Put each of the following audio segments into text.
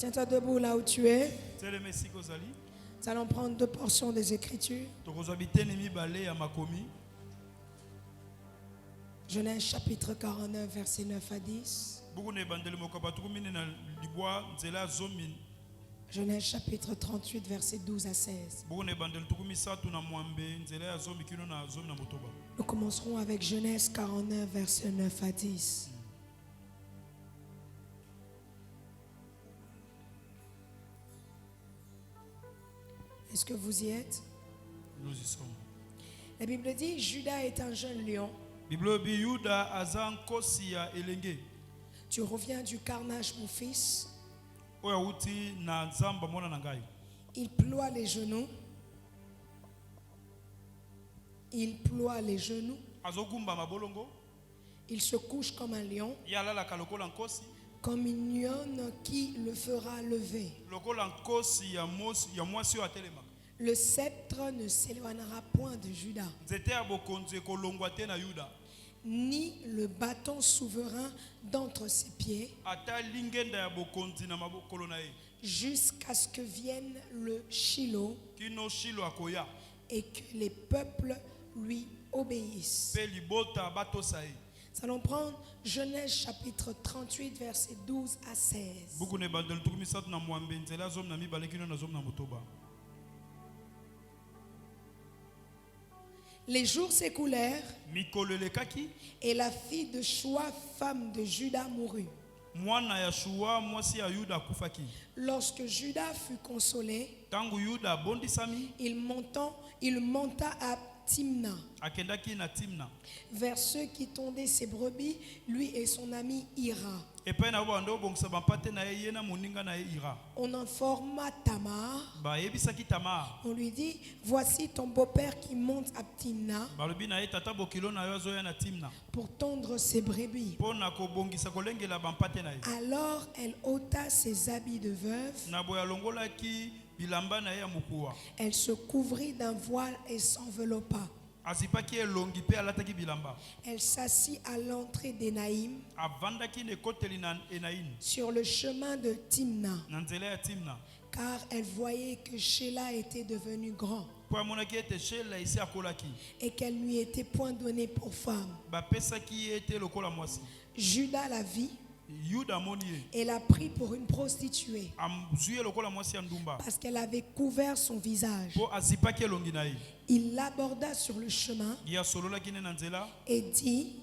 Tiens-toi debout là où tu es. Nous allons prendre 2 portions des Écritures. Genèse chapitre 49, versets 9 à 10. Genèse chapitre 38, versets 12 à 16. Nous commencerons avec Genèse 49, versets 9 à 10. Est-ce que vous y êtes? Nous y sommes. La Bible dit, Judas est un jeune lion. Tu reviens du carnage, mon fils. Il ploie les genoux. Il ploie les genoux. Il se couche comme un lion, comme une lionne qui le fera lever. Le sceptre ne s'éloignera point de Judas, ni le bâton souverain d'entre ses pieds, jusqu'à ce que vienne le Shiloh et que les peuples lui obéissent. Nous allons prendre Genèse chapitre 38, versets 12 à 16. Les jours s'écoulèrent et la fille de Choua, femme de Juda, mourut. Lorsque Juda fut consolé, il monta à Timna, vers ceux qui tondaient ses brebis, lui et son ami Ira. On informa Tamar. On lui dit, voici ton beau-père qui monte à Timna pour tondre ses brebis. Alors elle ôta ses habits de veuve. Elle se couvrit d'un voile et s'enveloppa. Elle s'assit à l'entrée d'Énaïm, sur le chemin de Timna, car elle voyait que Shéla était devenu grand et qu'elle ne lui était point donnée pour femme. Judas la vit et l'a pris pour une prostituée parce qu'elle avait couvert son visage. Il l'aborda sur le chemin et dit,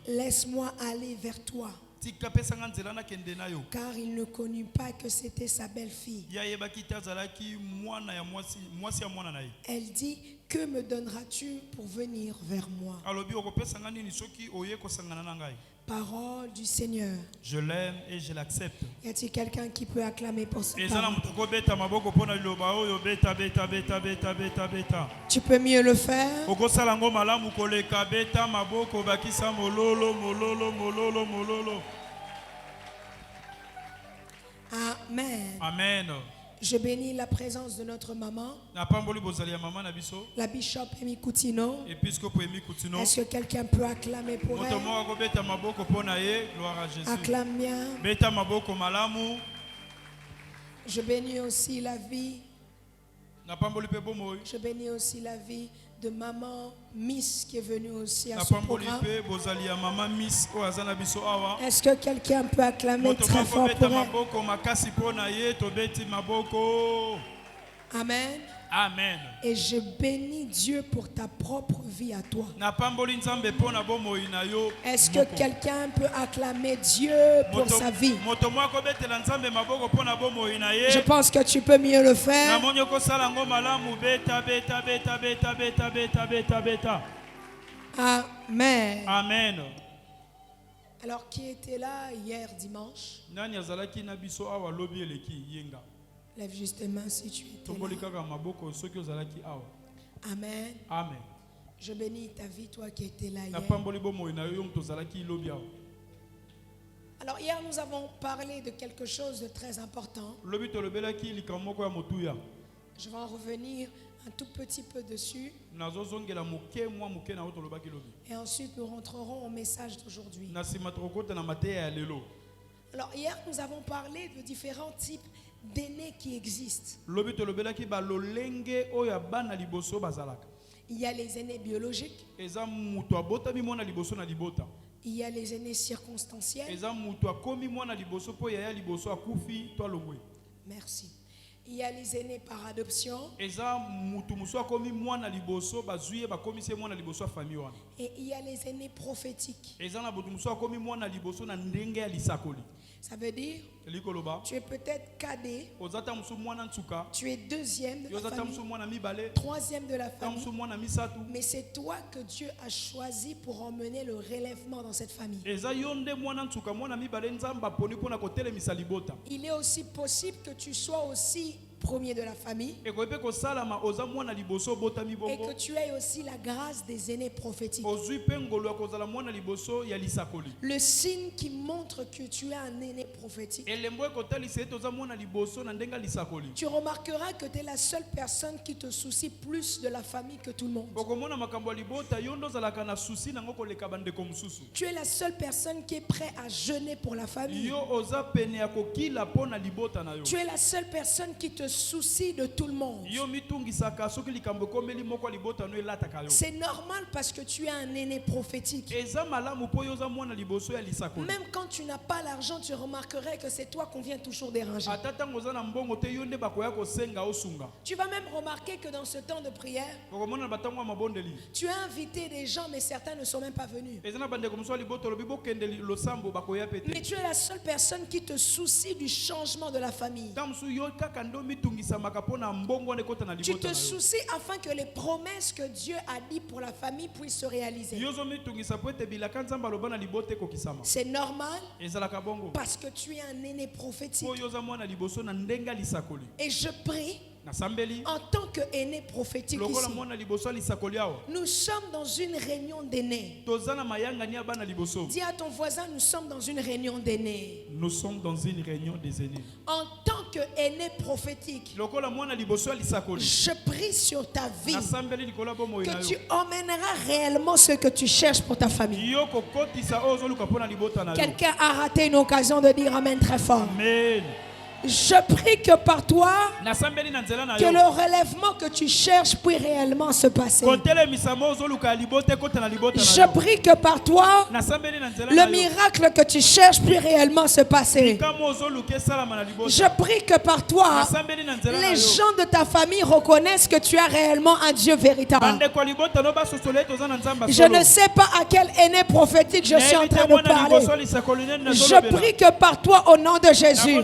laisse-moi aller vers toi, car il ne connut pas que c'était sa belle-fille. Elle dit, que me donneras-tu pour venir vers moi? Parole du Seigneur. Je l'aime et je l'accepte. Y a-t-il quelqu'un qui peut acclamer pour cette parole? Tu peux mieux le faire. Amen. Amen. Je bénis la présence de notre maman, la bishop Emi Koutino. Est-ce que quelqu'un peut acclamer pour elle? Acclame bien. Je bénis aussi la vie. Je bénis aussi la vie de maman Miss qui est venue aussi à ce programme. Est-ce que quelqu'un peut acclamer très fort pour elle? Amen. Amen. Et je bénis Dieu pour ta propre vie à toi. Est-ce que quelqu'un peut acclamer Dieu pour sa vie? Je pense que tu peux mieux le faire. Amen. Amen. Alors, qui était là hier dimanche? Lève juste tes mains si tu étais là. Amen. Amen. Je bénis ta vie, toi qui étais là hier. Alors hier, nous avons parlé de quelque chose de très important. Je vais en revenir un tout petit peu dessus. Et ensuite, nous rentrerons au message d'aujourd'hui. Alors hier, nous avons parlé de différents types d'aînés qui existent. Il y a les aînés biologiques. Il y a les aînés circonstanciels. Merci. Il y a les aînés par adoption. Et il y a les aînés prophétiques. Ça veut dire, tu es peut-être cadet, tu es deuxième de la famille, troisième de la famille, mais c'est toi que Dieu a choisi pour emmener le relèvement dans cette famille. Il est aussi possible que tu sois aussi premier de la famille et que tu aies aussi la grâce des aînés prophétiques. Le signe qui montre que tu es un aîné prophétique, tu remarqueras que tu es la seule personne qui te soucie plus de la famille que tout le monde. Tu es la seule personne qui est prête à jeûner pour la famille. Tu es la seule personne qui te soucie de tout le monde. C'est normal parce que tu es un aîné prophétique. Même quand tu n'as pas l'argent, tu remarquerais que c'est toi qu'on vient toujours déranger. Tu vas même remarquer que dans ce temps de prière, tu as invité des gens, mais certains ne sont même pas venus. Mais tu es la seule personne qui te soucie du changement de la famille. Tu te soucies afin que les promesses que Dieu a dit pour la famille puissent se réaliser. C'est normal parce que tu es un aîné prophétique. Et je prie en tant qu'aîné prophétique ici, nous sommes dans une réunion d'aînés. Dis à ton voisin, nous sommes dans une réunion d'aînés. Nous sommes dans une réunion des aînés. En tant qu'aîné prophétique, je prie sur ta vie que tu emmèneras réellement ce que tu cherches pour ta famille. Quelqu'un a raté une occasion de dire Amen très fort. Amen. Je prie que par toi, que le relèvement que tu cherches puisse réellement se passer. Je prie que par toi, le miracle que tu cherches puisse réellement se passer. Je prie que par toi, les gens de ta famille reconnaissent que tu as réellement un Dieu véritable. Je ne sais pas à quel aîné prophétique je suis en train de parler. Je prie que par toi, au nom de Jésus,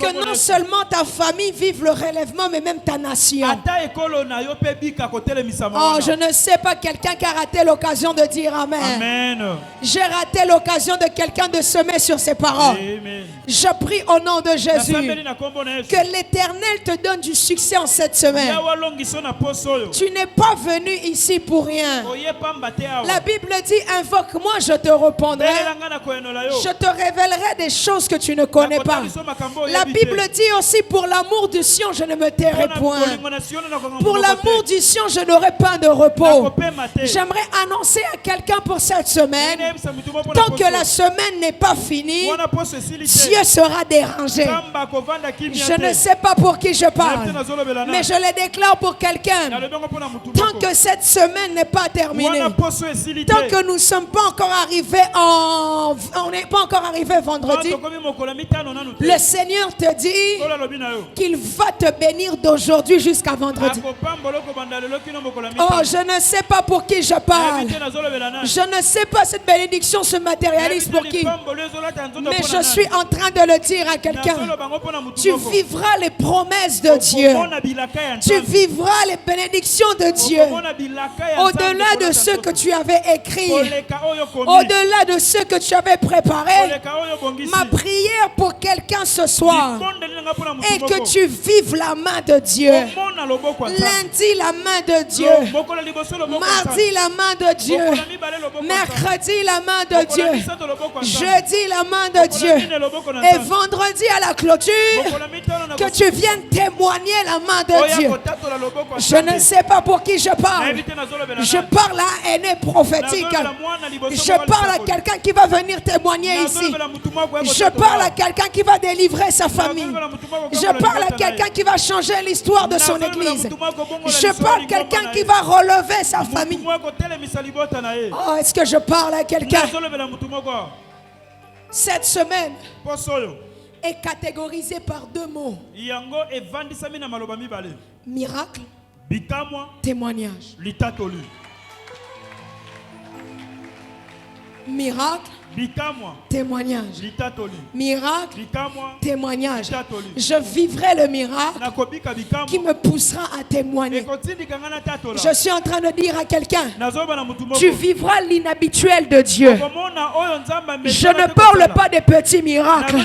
que non seulement ta famille vive le relèvement, mais même ta nation. Oh, je ne sais pas quelqu'un qui a raté l'occasion de dire Amen. Amen. J'ai raté l'occasion de quelqu'un de semer sur ses paroles. Amen. Je prie au nom de Jésus que l'Éternel te donne du succès en cette semaine. Tu n'es pas venu ici pour rien. La Bible dit, invoque-moi, je te répondrai. Je te révélerai des choses que tu ne connais pas. La Bible dit aussi, pour l'amour du Sion, je ne me tairai point. Pour l'amour du Sion, je n'aurai pas de repos. J'aimerais annoncer à quelqu'un pour cette semaine, tant que la semaine n'est pas finie, Dieu sera dérangé. Je ne sais pas pour qui je parle, mais je le déclare pour quelqu'un. Tant que cette semaine n'est pas terminée, tant que nous ne sommes pas encore arrivés on n'est pas encore arrivé vendredi, le Seigneur te dit qu'il va te bénir d'aujourd'hui jusqu'à vendredi. Oh, je ne sais pas pour qui je parle. Je ne sais pas cette bénédiction se matérialise pour qui. Mais je suis en train de le dire à quelqu'un. Tu vivras les promesses de Dieu. Tu vivras les bénédictions de Dieu. Au-delà de ce que tu avais écrit, au-delà de ce que tu avais préparé, ma prière pour quelqu'un ce soir est que tu vives la main de Dieu. Lundi, la main de Dieu. Mardi, la main de Dieu. Mercredi, la main de Dieu. Jeudi, la main de Dieu. Et vendredi à la clôture, que tu viennes témoigner la main de Dieu. Je ne sais pas pour qui je parle. Je parle à un aîné prophétique. Je parle à quelqu'un qui va venir témoigner ici. Je parle à quelqu'un qui va délivrer sa famille. Je parle à quelqu'un qui va changer l'histoire de son église. Je parle à quelqu'un qui va relever sa famille. Oh, est-ce que je parle à quelqu'un? Cette semaine est catégorisée par deux mots. Miracle, témoignage. Miracle, témoignage. Miracle, témoignage. Je vivrai le miracle qui me poussera à témoigner. Je suis en train de dire à quelqu'un, tu vivras l'inhabituel de Dieu. Je ne parle pas des petits miracles,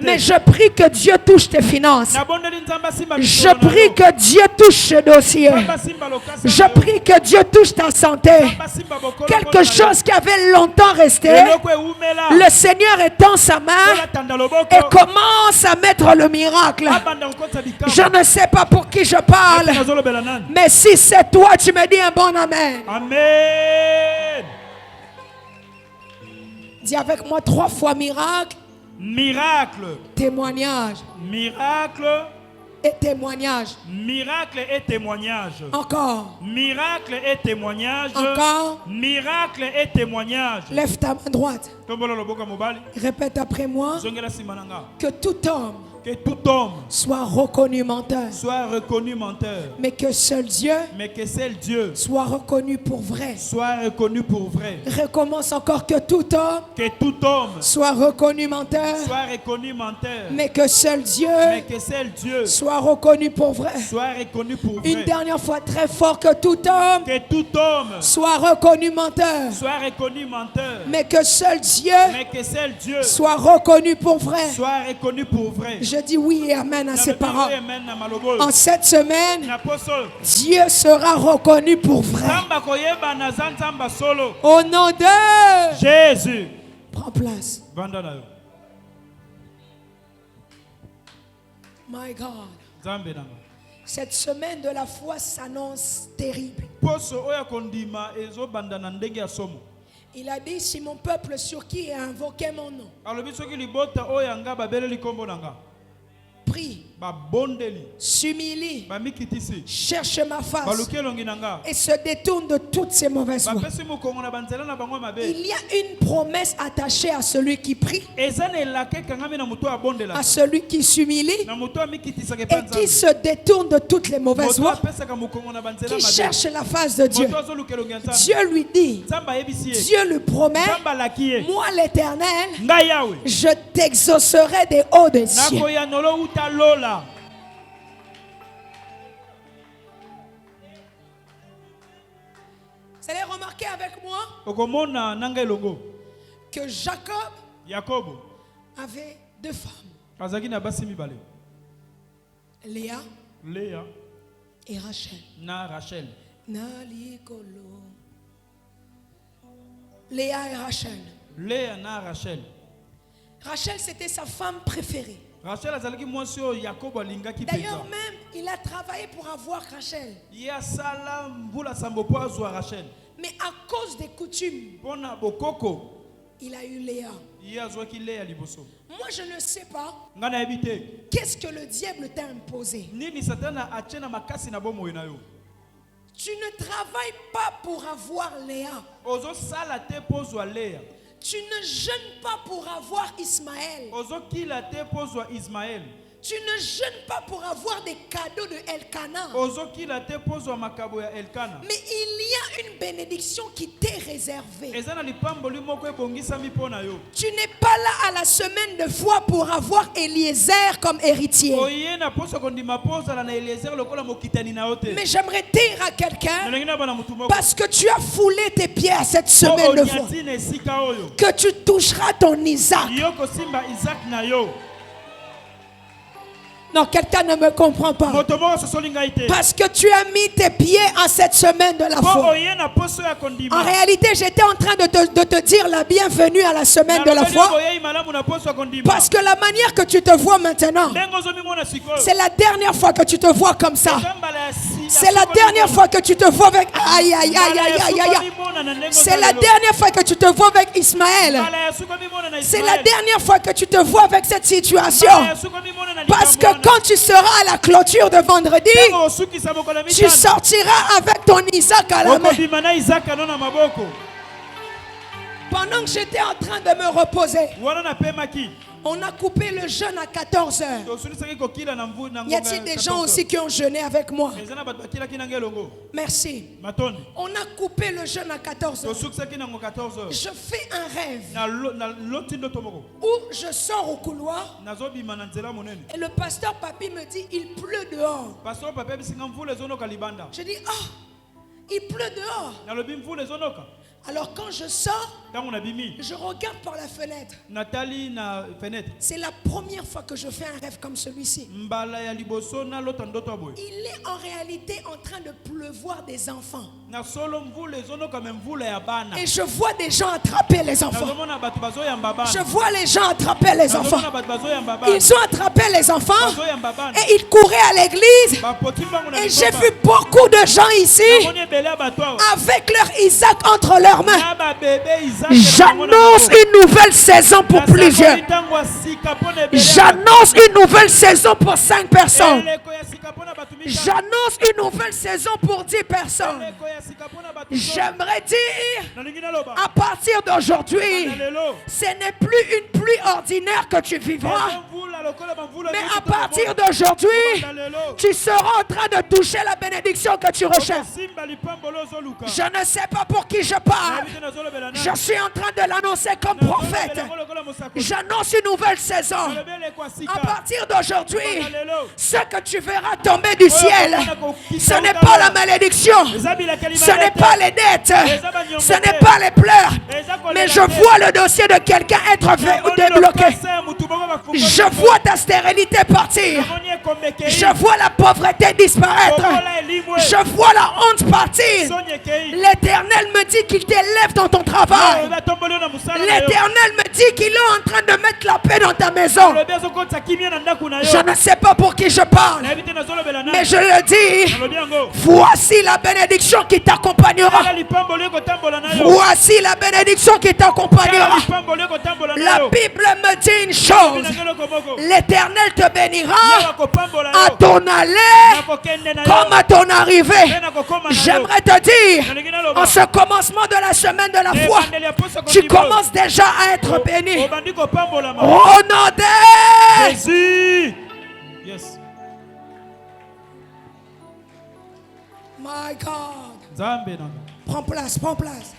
mais je prie que Dieu touche tes finances. Je prie que Dieu touche ce dossier. Je prie que Dieu touche ta santé. Quelque chose qui avait longtemps resté, le Seigneur étend sa main et commence à mettre le miracle. Je ne sais pas pour qui je parle, mais si c'est toi, tu me dis un bon amen. Amen. Dis avec moi 3 fois miracle. Miracle. Témoignage. Miracle. Et témoignage. Miracle et témoignage. Encore. Miracle et témoignage. Encore. Miracle et témoignage. Lève ta main droite. Répète après moi. Que tout homme soit reconnu menteur. Mais que seul Dieu soit reconnu pour vrai. Recommence encore. Que tout homme soit reconnu menteur. Mais que seul Dieu soit reconnu pour vrai. Une dernière fois très fort. Que tout homme soit reconnu menteur. Mais que seul Dieu soit reconnu pour vrai. Je dis oui et amen à ces paroles. En cette semaine, Dieu sera reconnu pour vrai. Au nom de Jésus. Prends place. My God. Cette semaine de la foi s'annonce terrible. Il a dit, si mon peuple sur qui est invoqué mon nom prie, s'humilie, cherche ma face et se détourne de toutes ces mauvaises voies. Il y a une promesse attachée à celui qui prie, à celui qui s'humilie et qui se détourne de toutes les mauvaises voies, qui cherche la face de Dieu. Dieu lui dit, Dieu lui promet, moi l'Éternel, je t'exaucerai des hauts des cieux. Vous allez remarquer avec moi que Jacob avait 2 femmes, Léa et Rachel. Léa et Rachel. Rachel, c'était sa femme préférée. D'ailleurs même, il a travaillé pour avoir Rachel. Mais à cause des coutumes, il a eu Léa. Moi, je ne sais pas qu'est-ce que le diable t'a imposé. Tu ne travailles pas pour avoir Léa. Tu ne jeûnes pas pour avoir Ismaël. Tu ne jeûnes pas pour avoir des cadeaux de Elkana. Mais il y a une bénédiction qui t'est réservée. Tu n'es pas là à la semaine de foi pour avoir Eliezer comme héritier. Mais j'aimerais dire à quelqu'un, parce que tu as foulé tes pieds à cette semaine de foi, que tu toucheras ton Isaac. Non, quelqu'un ne me comprend pas. Parce que tu as mis tes pieds en cette semaine de la foi. En réalité, j'étais en train de te dire la bienvenue à la semaine de la foi. Parce que la manière que tu te vois maintenant, c'est la dernière fois que tu te vois comme ça. C'est la dernière fois que tu te vois avec... Aïe, aïe, aïe, aïe, aïe, aïe. C'est la dernière fois que tu te vois avec Ismaël. C'est la dernière fois que tu te vois avec cette situation. Parce que quand tu seras à la clôture de vendredi, tu sortiras avec ton Isaac à la main. Pendant que j'étais en train de me reposer, on a coupé le jeûne à 14 heures. Y a-t-il des gens aussi qui ont jeûné avec moi? Merci. On a coupé le jeûne à 14 heures. Je fais un rêve où je sors au couloir et le pasteur Papi me dit il pleut dehors. Je dis il pleut dehors. Alors quand je sors, je regarde par la fenêtre. C'est la première fois que je fais un rêve comme celui-ci. Il est en réalité en train de pleuvoir des enfants. Et je vois des gens attraper les enfants. Je vois les gens attraper les enfants. Ils ont attrapé les enfants et ils couraient à l'église. Et j'ai vu beaucoup de gens ici avec leur Isaac entre leurs mains. J'annonce une nouvelle saison pour plusieurs. J'annonce une nouvelle saison pour 5 personnes. J'annonce une nouvelle saison pour 10 personnes. J'aimerais dire, à partir d'aujourd'hui, ce n'est plus une pluie ordinaire que tu vivras. Mais à partir d'aujourd'hui, tu seras en train de toucher la bénédiction que tu recherches. Je ne sais pas pour qui je parle. Je suis en train de l'annoncer comme prophète. J'annonce une nouvelle saison. À partir d'aujourd'hui, ce que tu verras tomber du ciel, ce n'est pas la malédiction, ce n'est pas les dettes, ce n'est pas les pleurs, mais je vois le dossier de quelqu'un être débloqué. Je vois ta stérilité partir. Je vois la pauvreté disparaître. Je vois la honte partir. L'Éternel me dit qu'il t'élève dans ton travail. L'Éternel me dit qu'il est en train de mettre la paix dans ta maison. Je ne sais pas pour qui je parle, mais je le dis. Voici la bénédiction qui t'accompagnera. Voici la bénédiction qui t'accompagnera. La Bible me dit une chose. L'Éternel te bénira à ton aller comme à ton arrivée. J'aimerais te dire, en ce commencement de la semaine de la foi, tu commences déjà à être béni. Au nom de Jésus. Yes. My God. Prends place, prends place.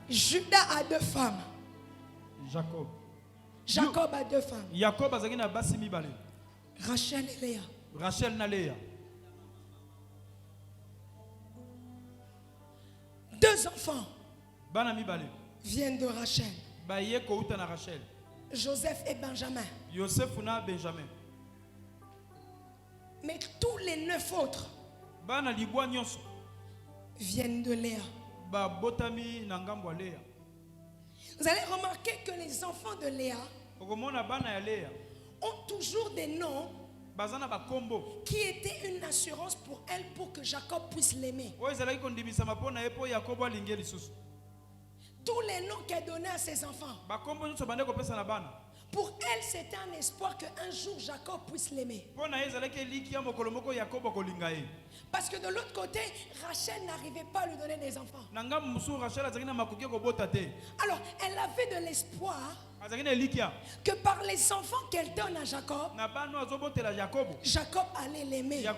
Judas a 2 femmes. Jacob a 2 femmes. Rachel et Léa. Deux enfants viennent de Rachel. Joseph et Benjamin. Mais tous les 9 autres viennent de Léa. Vous allez remarquer que les enfants de Léa ont toujours des noms qui étaient une assurance pour elle, pour que Jacob puisse l'aimer. Tous les noms qu'elle donnait à ses enfants, pour elle c'était un espoir qu'un jour Jacob puisse l'aimer. Parce que de l'autre côté, Rachel n'arrivait pas à lui donner des enfants. Alors elle avait de l'espoir que par les enfants qu'elle donne à Jacob, Jacob allait l'aimer. Et à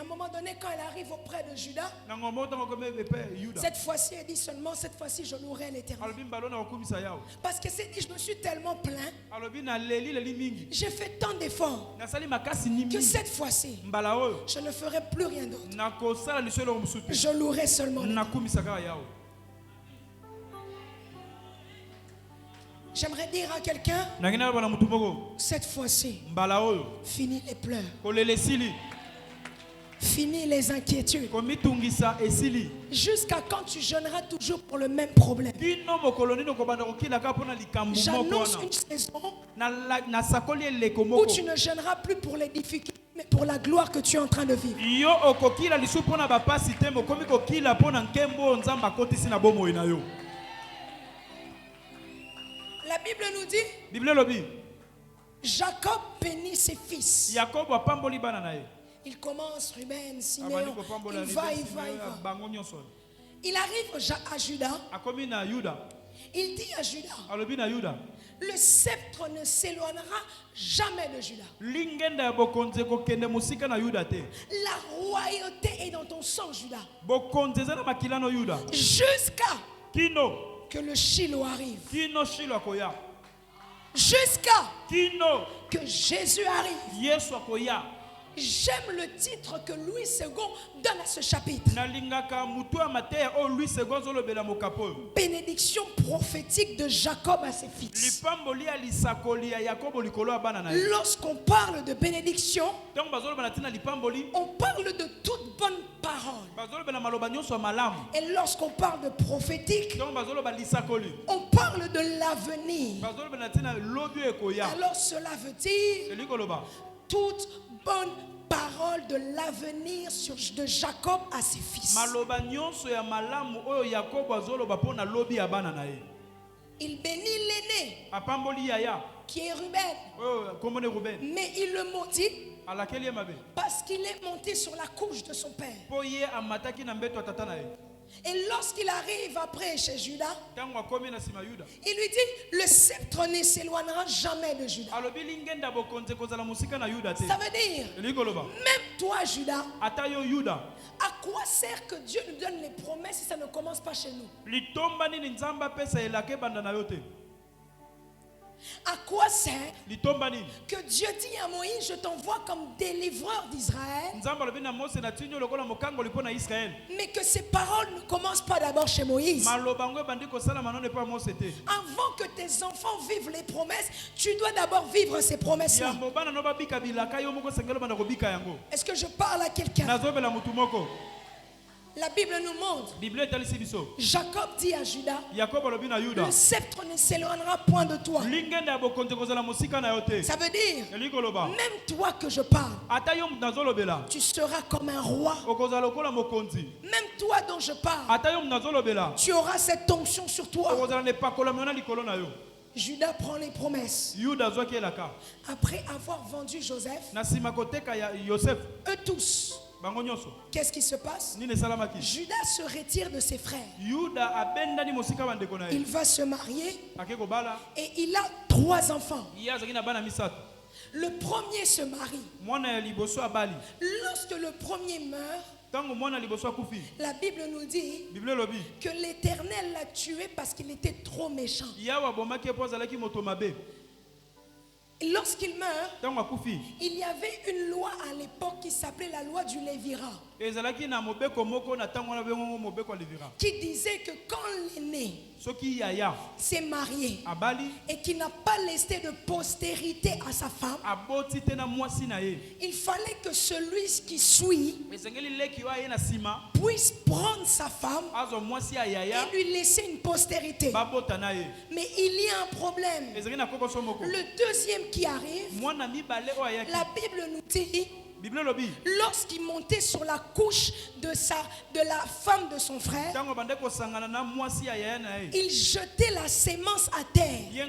un moment donné, quand elle arrive auprès de Judas, cette fois-ci, elle dit seulement, cette fois-ci, je louerai l'Éternel. Parce que c'est dit, je me suis tellement plaint, j'ai fait tant d'efforts, que cette fois-ci, je ne ferai plus rien d'autre. Je louerai seulement l'Éternel. J'aimerais dire à quelqu'un, cette fois-ci, finis les pleurs. Finis les inquiétudes. Jusqu'à quand tu jeûneras toujours pour le même problème. J'annonce une saison où tu ne jeûneras plus pour les difficultés, mais pour la gloire que tu es en train de vivre. La Bible nous dit, Jacob bénit ses fils. Il commence, Ruben, Siméon, il va. Il arrive à Juda. Il dit à Juda, le sceptre ne s'éloignera jamais de Juda. La royauté est dans ton sang, Juda. Jusqu'à que le Shiloh arrive. Jusqu'à que Jésus arrive. J'aime le titre que Louis II donne à ce chapitre. Bénédiction prophétique de Jacob à ses fils. Lorsqu'on parle de bénédiction, on parle de toute bonne parole. Et lorsqu'on parle de prophétique, on parle de l'avenir. Alors cela veut dire toute bonne parole de l'avenir de Jacob à ses fils. Il bénit l'aîné qui est Ruben. Mais il le maudit parce qu'il est monté sur la couche de son père. Et lorsqu'il arrive après chez Juda, il lui dit, le sceptre ne s'éloignera jamais de Juda. Ça veut dire, même toi Juda, à quoi sert que Dieu nous donne les promesses si ça ne commence pas chez nous? À quoi sert que Dieu dit à Moïse, je t'envoie comme délivreur d'Israël, mais que ces paroles ne commencent pas d'abord chez Moïse? Avant que tes enfants vivent les promesses, tu dois d'abord vivre ces promesses-là. Est-ce que je parle à quelqu'un? La Bible nous montre. Jacob dit à Juda, le sceptre ne s'éloignera point de toi. Ça veut dire, même toi que je parle, tu seras comme un roi. Même toi dont je parle, tu auras cette onction sur toi. Judas prend les promesses. Après avoir vendu Joseph, eux tous, qu'est-ce qui se passe? Judas se retire de ses frères. Il va se marier et il a 3 enfants. Le premier se marie. Lorsque le premier meurt, la Bible nous dit que l'Éternel l'a tué parce qu'il était trop méchant. Et lorsqu'il meurt, il y avait une loi à l'époque qui s'appelait la loi du Lévira, qui disait que quand l'aîné s'est marié et qui n'a pas laissé de postérité à sa femme, il fallait que celui qui suit puisse prendre sa femme et lui laisser une postérité. Mais il y a un problème. Le deuxième qui arrive, la Bible nous dit, lorsqu'il montait sur la couche de la femme de son frère, il jetait la sémence à terre. Et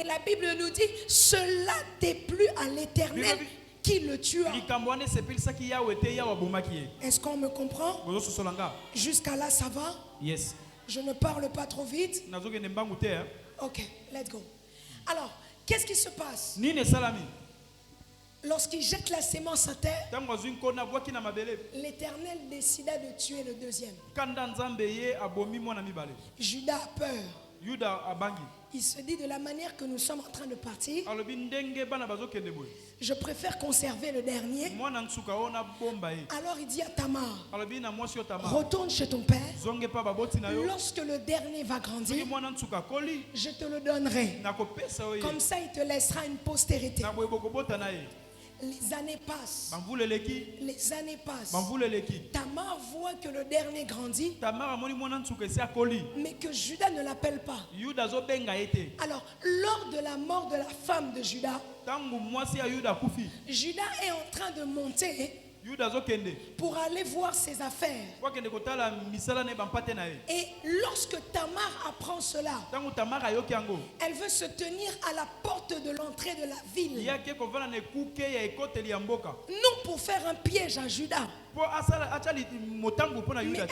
la Bible nous dit, cela déplut à l'Éternel qui le tua. Est-ce qu'on me comprend? Jusqu'à là, ça va? Yes. Je ne parle pas trop vite. Ok, let's go. Alors, qu'est-ce qui se passe? Lorsqu'il jette la sémence à terre, l'Éternel décida de tuer le deuxième. Judas a peur. Il se dit de la manière que nous sommes en train de partir, je préfère conserver le dernier. Alors il dit à Tamar, retourne chez ton père. Lorsque le dernier va grandir, je te le donnerai. Comme ça, il te laissera une postérité. Les années passent. Les années passent. Tamar voit que le dernier grandit, mais que Judas ne l'appelle pas. Alors, lors de la mort de la femme de Judas, Judas est en train de monter pour aller voir ses affaires. Et lorsque Tamar apprend cela, elle veut se tenir à la porte de l'entrée de la ville, non pour faire un piège à Judas, mais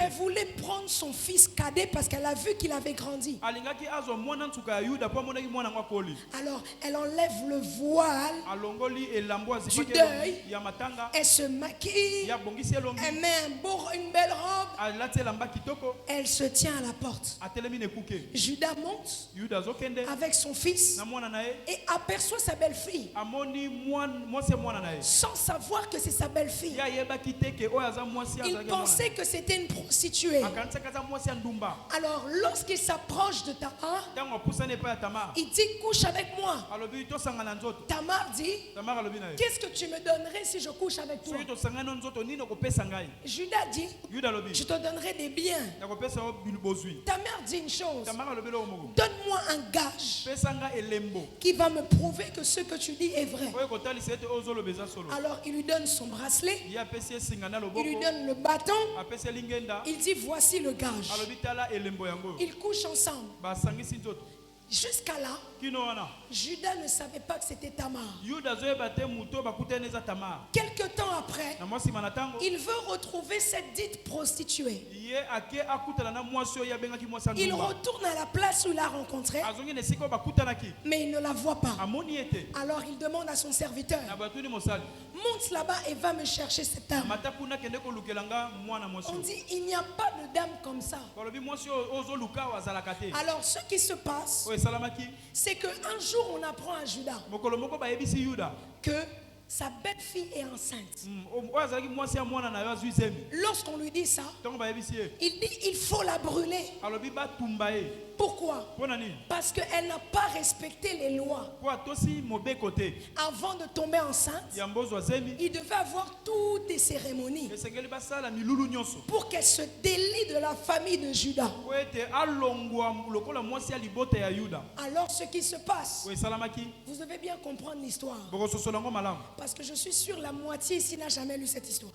elle voulait prendre son fils cadet parce qu'elle a vu qu'il avait grandi. Alors elle enlève le voile du deuil, elle se maquille, elle met une belle robe, elle se tient à la porte. Judas monte avec son fils et aperçoit sa belle-fille sans savoir que c'est sa belle-fille. Il pensait que c'était une prostituée. Alors lorsqu'il s'approche de Tamar, il dit couche avec moi. Tamar dit, qu'est-ce que tu me donnerais si je couche avec toi? Judas dit, je te donnerai des biens. Tamar dit une chose, donne-moi un gage qui va me prouver que ce que tu dis est vrai. Alors il lui donne son bracelet, il lui donne le bâton, il dit voici le gage. Ils couchent ensemble. Jusqu'à là, Judas ne savait pas que c'était Tamar. Quelque temps après, il veut retrouver cette dite prostituée. Il retourne à la place où il l'a rencontrée, mais il ne la voit pas. Alors il demande à son serviteur, monte là-bas et va me chercher cette dame. On dit, il n'y a pas de dame comme ça. Alors ce qui se passe, c'est qu'un jour on apprend à Judas que sa belle-fille est enceinte. Lorsqu'on lui dit ça, il dit il faut la brûler. Pourquoi? Parce qu'elle n'a pas respecté les lois. Avant de tomber enceinte, il devait avoir toutes des cérémonies pour qu'elle se délie de la famille de Judas. Alors ce qui se passe, vous devez bien comprendre l'histoire, parce que je suis sûr la moitié ici n'a jamais lu cette histoire.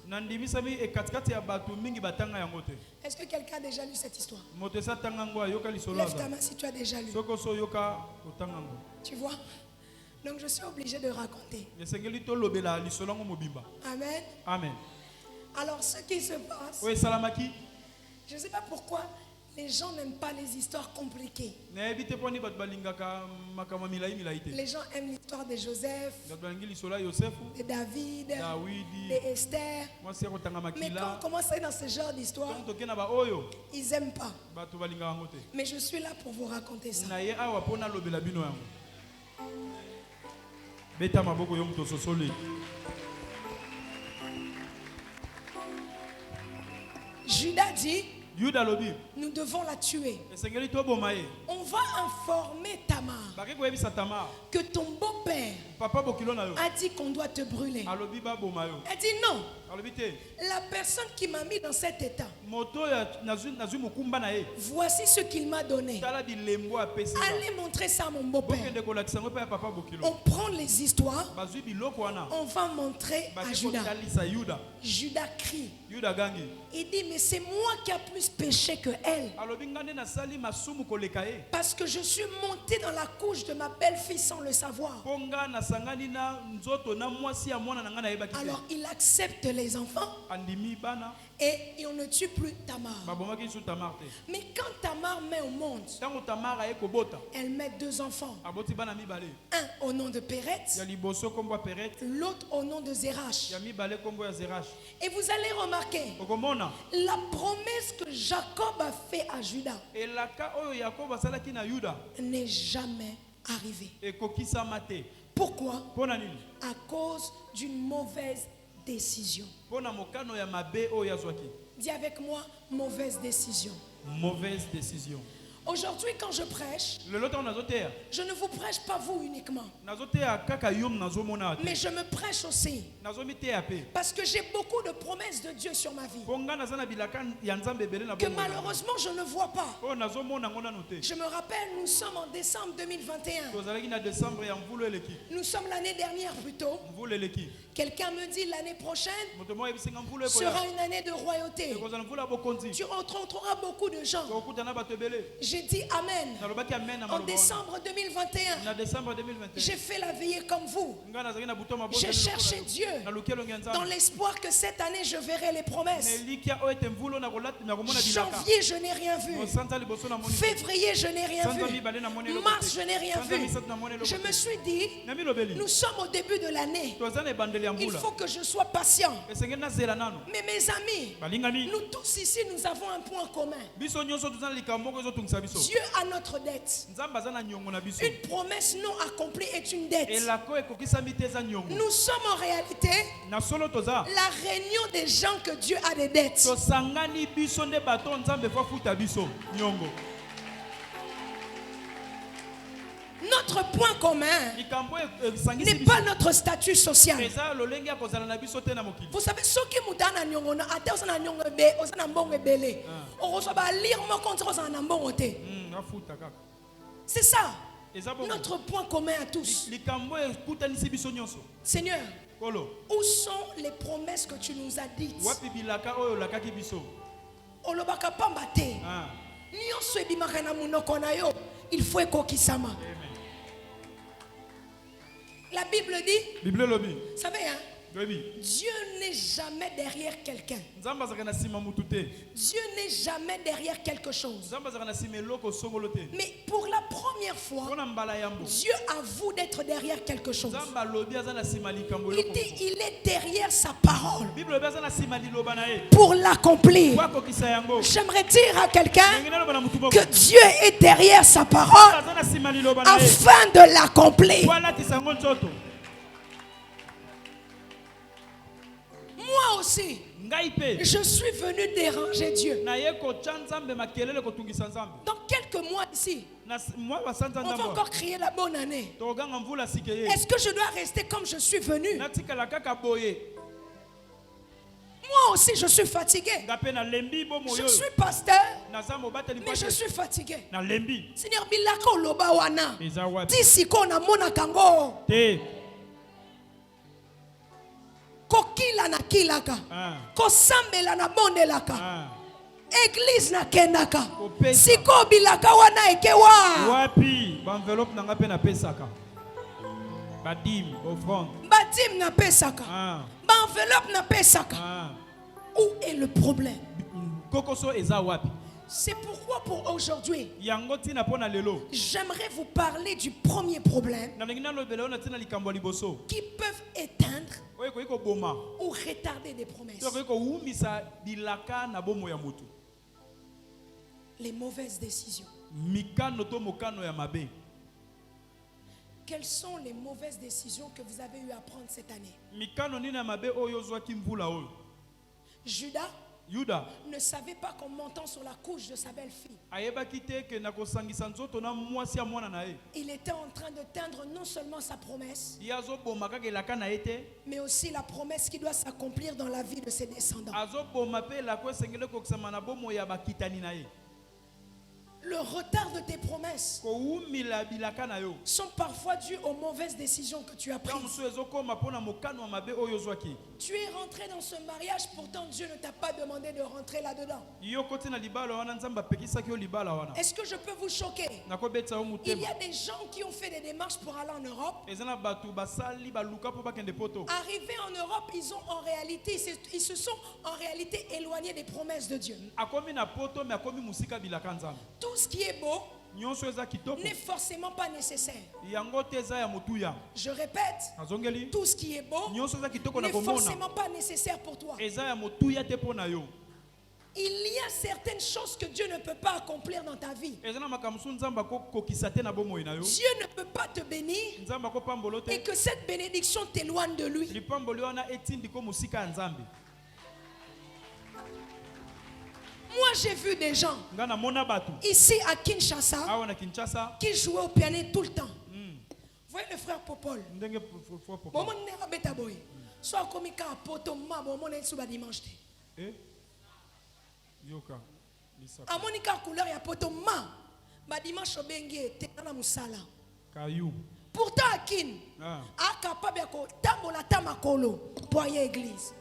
Est-ce que quelqu'un a déjà lu cette histoire? Lève ta main si tu as déjà lu. Tu vois? Donc je suis obligé de raconter. Amen. Amen. Alors ce qui se passe, je ne sais pas pourquoi les gens n'aiment pas les histoires compliquées. Les gens aiment l'histoire de Joseph, de David, de Esther. Mais quand on commence à aller dans ce genre d'histoire, ils n'aiment pas. Mais je suis là pour vous raconter ça. Judas dit, nous devons la tuer. On va informer Tamar que ton beau-père a dit qu'on doit te brûler. Elle dit non. La personne qui m'a mis dans cet état, voici ce qu'il m'a donné. Allez montrer ça à mon beau-père. On prend les histoires, on va montrer à Judas. Judas crie. Il dit mais c'est moi qui a plus péché que elle, parce que je suis monté dans la couche de ma belle-fille sans le savoir. Alors il accepte les enfants et on ne tue plus Tamar. Mais quand Tamar met au monde, elle met 2 enfants. Un au nom de Péret, l'autre au nom de Zérach. Et vous allez remarquer la promesse que Jacob a fait à Judas n'est jamais arrivée. Pourquoi? À cause d'une mauvaise décision. Dis avec moi, mauvaise décision. Mauvaise décision. Aujourd'hui, quand je prêche, je ne vous prêche pas vous uniquement, mais je me prêche aussi, parce que j'ai beaucoup de promesses de Dieu sur ma vie que malheureusement je ne vois pas. Je me rappelle, nous sommes en décembre 2021. Nous sommes l'année dernière plutôt. Quelqu'un me dit l'année prochaine sera une année de royauté. Tu rencontreras beaucoup de gens. J'ai dit Amen. En décembre 2021, j'ai fait la veillée comme vous. J'ai cherché Dieu dans l'espoir que cette année je verrai les promesses. Janvier, je n'ai rien vu. Février, je n'ai rien vu. Mars, je n'ai rien vu. Je me suis dit, nous sommes au début de l'année. Il faut que je sois patient. Mais mes amis, nous tous ici, nous avons un point commun. Dieu a notre dette. Une promesse non accomplie est une dette. Nous sommes en réalité la réunion des gens que Dieu a des dettes. Notre point commun n'est pas notre statut social. Vous savez, ceux qui nous donnent c'est ça. Notre point commun à tous. Seigneur, où sont les promesses que tu nous as dites? Il faut ekokisama. La Bible dit, vous savez, Dieu n'est jamais derrière quelqu'un. Dieu n'est jamais derrière quelque chose. Mais pour la première fois, Dieu avoue d'être derrière quelque chose. Il dit, il est derrière sa parole pour l'accomplir. J'aimerais dire à quelqu'un que Dieu est derrière sa parole afin de l'accomplir. Moi aussi, je suis venu déranger Dieu. Dans quelques mois ici, on va encore crier la bonne année. Est-ce que je dois rester comme je suis venu? Moi aussi, je suis fatigué. Je suis pasteur, mais je suis fatigué. Seigneur, bilaka oloba wana. D'ici qu'on a mona kango. Kokila na kilaka. Kosambela na bondelaka. Église na kendaka. Siko bilaka wana ekewa. Wapi, enveloppe na ngape na pesaka. Badim, offrande. Badim na pesaka. Enveloppe na pesaka. Où est le problème? C'est pourquoi pour aujourd'hui, j'aimerais vous parler du premier problème qui peuvent éteindre ou retarder des promesses. Les mauvaises décisions. Quelles sont les mauvaises décisions que vous avez eu à prendre cette année? Judas ne savait pas qu'en montant sur la couche de sa belle-fille, il était en train de teindre non seulement sa promesse, mais aussi la promesse qui doit s'accomplir dans la vie de ses Le retard de tes promesses sont parfois dus aux mauvaises décisions que tu as prises. Tu es rentré dans ce mariage, pourtant Dieu ne t'a pas demandé de rentrer là-dedans. Est-ce que je peux vous choquer? Il y a des gens qui ont fait des démarches pour aller en Europe. Arrivés en Europe, ils se sont en réalité éloignés des promesses de Dieu. Tout ce qui est beau n'est forcément pas nécessaire. Je répète, tout ce qui est beau n'est forcément pas nécessaire pour toi. Il y a certaines choses que Dieu ne peut pas accomplir dans ta vie. Dieu ne peut pas te bénir et que cette bénédiction t'éloigne de lui. Moi, j'ai vu des gens ici à Kinshasa qui jouaient au piano tout le temps. Vous voyez le frère Popol? Soit comme il a poto ma bon mon sous dimanche. A monika couleur ya poto ma ba dimanche obenge te na musala. Pourtant Akin a capable ko tambola tamakolo pour y église.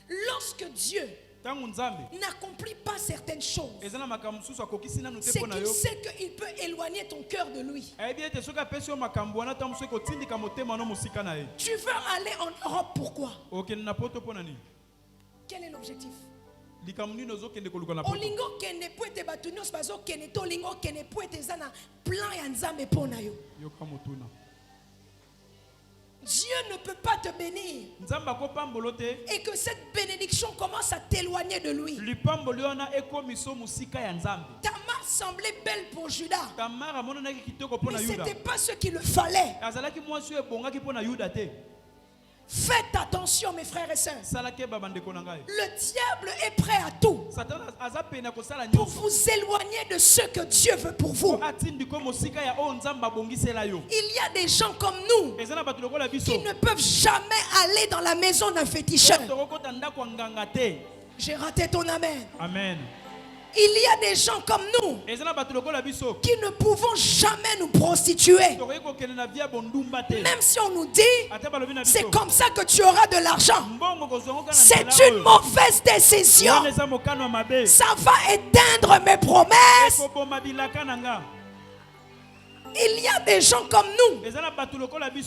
Lorsque Dieu n'accomplit pas certaines choses, c'est qu'il sait qu'il peut éloigner ton cœur de lui. Tu veux aller en Europe, pourquoi? Quel est l'objectif? Olingo kende poete batunos bazo kene to lingo kene poete zana plan ya nzambe pona yo. Dieu ne peut pas te bénir et que cette bénédiction commence à t'éloigner de lui. Tamar semblait belle pour Judas, mais ce n'était pas ce qu'il le fallait. Faites attention, mes frères et sœurs. Le diable est prêt à tout pour vous éloigner de ce que Dieu veut pour vous. Il y a des gens comme nous qui ne peuvent jamais aller dans la maison d'un féticheur. J'ai raté ton amen. Amen. Il y a des gens comme nous qui ne pouvons jamais nous prostituer. Même si on nous dit c'est comme ça que tu auras de l'argent, c'est une mauvaise décision. Ça va éteindre mes promesses. Il y a des gens comme nous,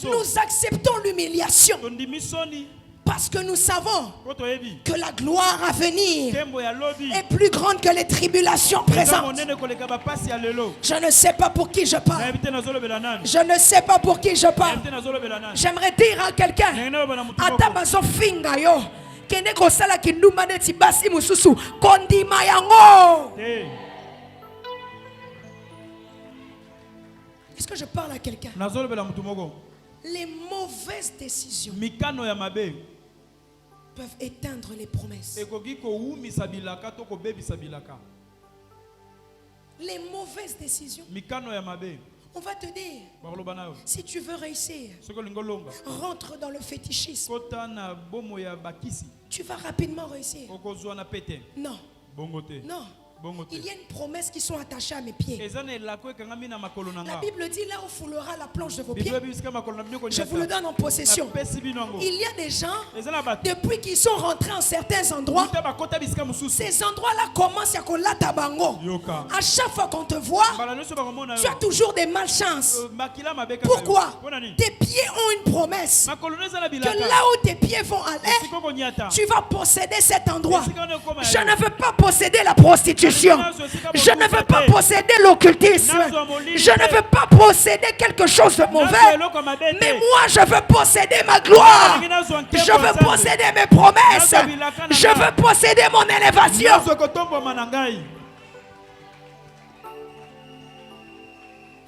nous acceptons l'humiliation parce que nous savons que la gloire à venir est plus grande que les tribulations présentes. Je ne sais pas pour qui je parle. Je ne sais pas pour qui je parle. J'aimerais dire à quelqu'un, Atabazo finga yo, kene kosala kinduma neti basi mususu, kondima yango. Est-ce que je parle à quelqu'un? Les mauvaises décisions peuvent éteindre les promesses. Les mauvaises décisions. On va te dire, si tu veux réussir, rentre dans le fétichisme. Tu vas rapidement réussir. Non. Non. Il y a une promesse qui sont attachées à mes pieds. La Bible dit là où foulera la planche de vos pieds, je vous le donne en possession. Il y a des gens, depuis qu'ils sont rentrés en certains endroits, ces endroits-là commencent à coller bango. À chaque fois qu'on te voit, tu as toujours des malchances. Pourquoi? Tes pieds ont une promesse que là où tes pieds vont aller, tu vas posséder cet endroit. Je ne veux pas posséder la prostitution. Je ne veux pas posséder l'occultisme. Je ne veux pas posséder quelque chose de mauvais. Mais moi, je veux posséder ma gloire. Je veux posséder mes promesses. Je veux posséder mon élévation.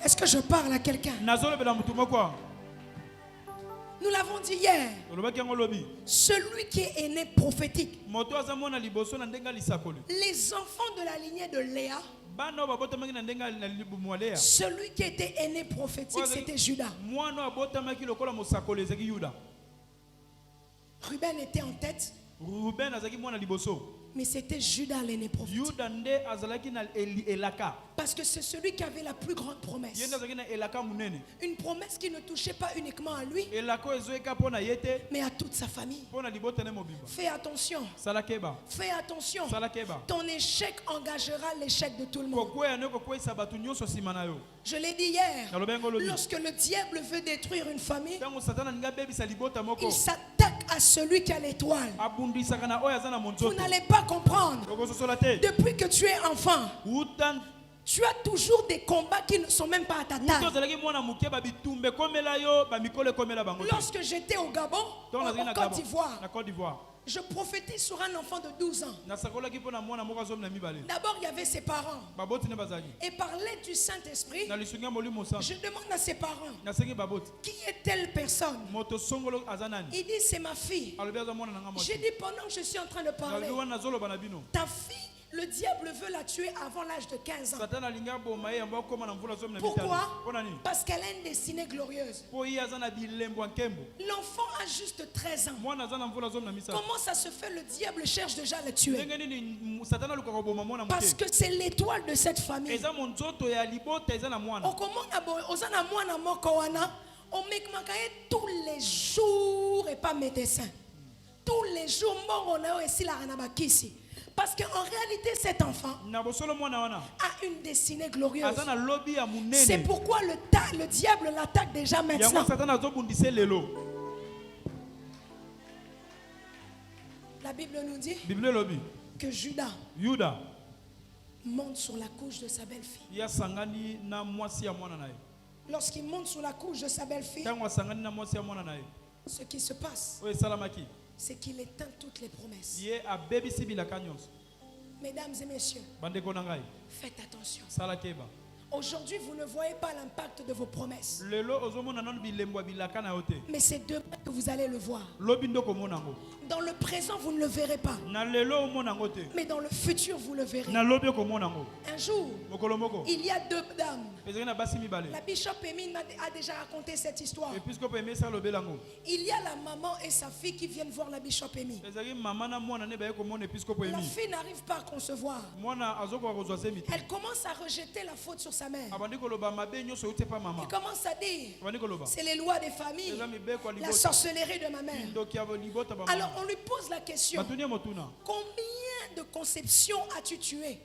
Est-ce que je parle à quelqu'un? Nous l'avons dit hier. Celui qui est né prophétique. Les enfants de la lignée de Léa. Celui qui était aîné prophétique, c'était Judas. Ruben était en tête. Mais c'était Judas l'aîné prophète. Parce que c'est celui qui avait la plus grande promesse. Une promesse qui ne touchait pas uniquement à lui, mais à toute sa famille. Fais attention. Fais attention. Ton échec engagera l'échec de tout le monde. Je l'ai dit hier. Lorsque le diable veut détruire une famille, il s'attaque à celui qui a l'étoile. Vous n'allez pas comprendre. Depuis que tu es enfant, tu as toujours des combats qui ne sont même pas à ta taille. Lorsque j'étais au Gabon, en Côte d'Ivoire, je prophétise sur un enfant de 12 ans. D'abord, il y avait ses parents. Et par l'aide du Saint-Esprit, je demande à ses parents, qui est telle personne? Il dit, c'est ma fille. J'ai dit, pendant que je suis en train de parler, ta fille, le diable veut la tuer avant l'âge de 15 ans. Pourquoi? Parce qu'elle a une destinée glorieuse. L'enfant a juste 13 ans. Comment ça se fait? Le diable cherche déjà à le tuer. Parce que c'est l'étoile de cette famille. Tous les jours et pas médecin. Tous les jours, on a aussi la ranabakisi. Parce qu'en réalité, cet enfant a une destinée glorieuse. C'est pourquoi le diable l'attaque déjà maintenant. La Bible nous dit que Judas monte sur la couche de sa belle-fille. Lorsqu'il monte sur la couche de sa belle-fille, ce qui se passe, c'est qu'il éteint toutes les promesses. Mesdames et messieurs, faites attention. Aujourd'hui, vous ne voyez pas l'impact de vos promesses. Mais c'est demain que vous allez le voir. Dans le présent, vous ne le verrez pas. Mais dans le futur, vous le verrez. Un jour, il y a deux dames. La bishop Emine a déjà raconté cette histoire. Il y a la maman et sa fille qui viennent voir la bishop Emine. La fille n'arrive pas à concevoir. Elle commence à rejeter la faute sur sa mère. Elle commence à dire, c'est les lois des familles, la sorcellerie de ma mère. Alors on lui pose la question, combien de conceptions as-tu tué?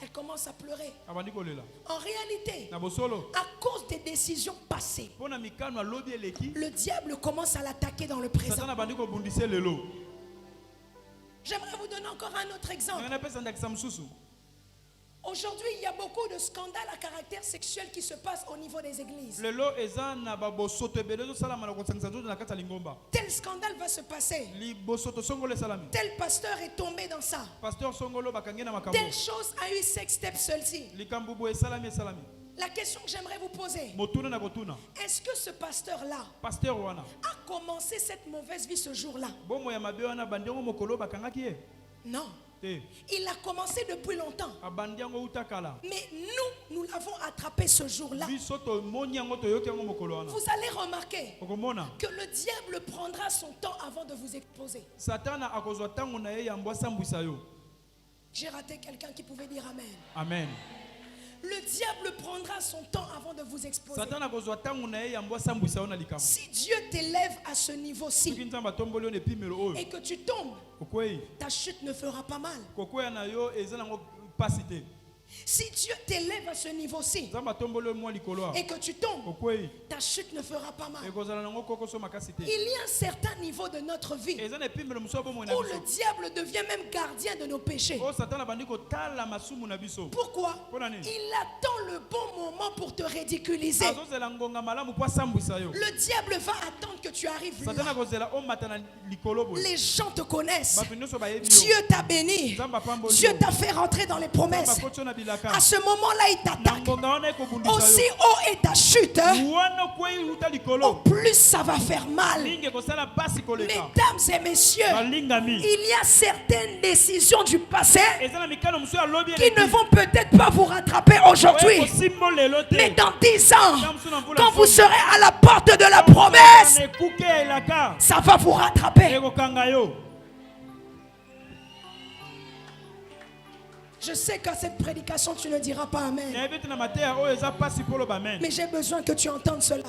Elle commence à pleurer. En réalité, à cause des décisions passées, le diable commence à l'attaquer dans le présent. J'aimerais vous donner encore un autre exemple. Aujourd'hui, il y a beaucoup de scandales à caractère sexuel qui se passent au niveau des églises. Tel scandale va se passer. Tel pasteur est tombé dans ça. Telle chose a eu sextape seul-ci. La question que j'aimerais vous poser, est-ce que ce pasteur-là a commencé cette mauvaise vie ce jour-là? Non. Il a commencé depuis longtemps. Mais nous l'avons attrapé ce jour-là. Vous allez remarquer que le diable prendra son temps avant de vous exposer. J'ai raté quelqu'un qui pouvait dire Amen. Amen. Le diable prendra son temps avant de vous exposer. Si Dieu t'élève à ce niveau-ci et que tu tombes, ta chute ne fera pas mal. Si Dieu t'élève à ce niveau-ci et que tu tombes, ta chute ne fera pas mal. Il y a un certain niveau de notre vie où le diable devient même gardien de nos péchés. Pourquoi? Il attend le bon moment pour te ridiculiser. Le diable va attendre que tu arrives là. Les gens te connaissent. Dieu t'a béni. Dieu t'a fait rentrer dans les promesses. À ce moment-là, il t'attaque. Aussi haut est ta chute, au plus ça va faire mal. Mesdames et messieurs, il y a certaines décisions du passé qui ne vont peut-être pas vous rattraper aujourd'hui, mais dans 10 ans, quand vous serez à la porte de la promesse, ça va vous rattraper. Je sais qu'à cette prédication, tu ne diras pas Amen. Mais j'ai besoin que tu entendes cela.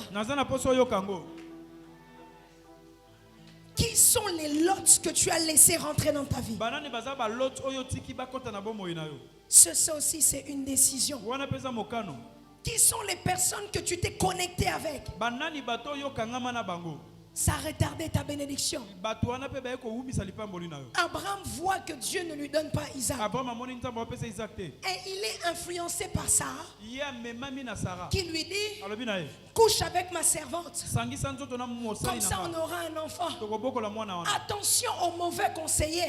Qui sont les lots que tu as laissés rentrer dans ta vie? Ça aussi, c'est une décision. Qui sont les personnes que tu t'es connecté avec? Ça a retardé ta bénédiction. Abraham voit que Dieu ne lui donne pas Isaac. Et il est influencé par Sarah, qui lui dit: couche avec ma servante. Comme ça on aura un enfant. Attention aux mauvais conseillers.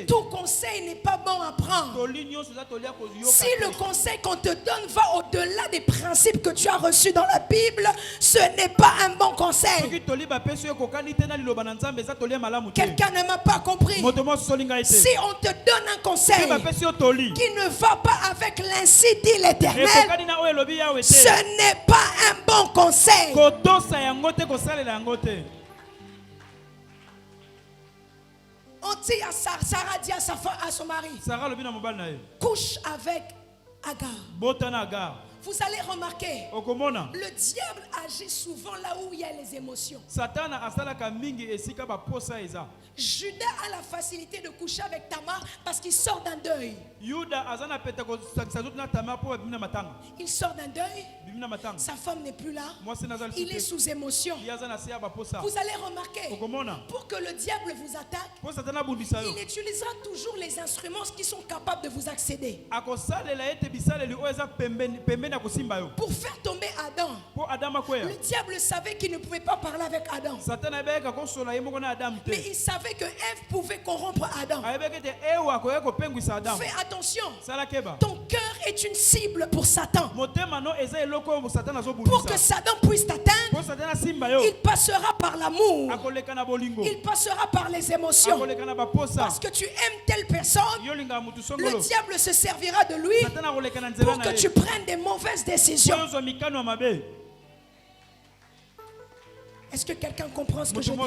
Tout conseil n'est pas bon à prendre. Si le conseil qu'on te donne va au-delà des principes que tu as reçus dans la Bible, ce n'est pas un bon conseil. Quelqu'un ne m'a pas compris. Si on te donne un conseil qui ne va pas avec l'ainsi dit l'Éternel, ce n'est pas un bon conseil. On dit à Sarah dit à son mari: couche avec Agar. Vous allez remarquer, le diable agit souvent là où il y a les émotions. Judas a la facilité de coucher avec Tamar parce qu'il sort d'un deuil. Il sort d'un deuil. Sa femme n'est plus là. Il est sous émotion. Vous allez remarquer, pour que le diable vous attaque, il utilisera toujours les instruments qui sont capables de vous accéder. Pour faire tomber Adam, le diable savait qu'il ne pouvait pas parler avec Adam. Mais il savait que Ève pouvait corrompre Adam. Fais attention. Ton cœur est une cible pour Satan. Pour que Satan puisse t'atteindre, il passera par l'amour. Il passera par les émotions. Parce que tu aimes telle personne, le diable se servira de lui pour que tu prennes des mauvaises décisions. Est-ce que quelqu'un comprend ce que je dis?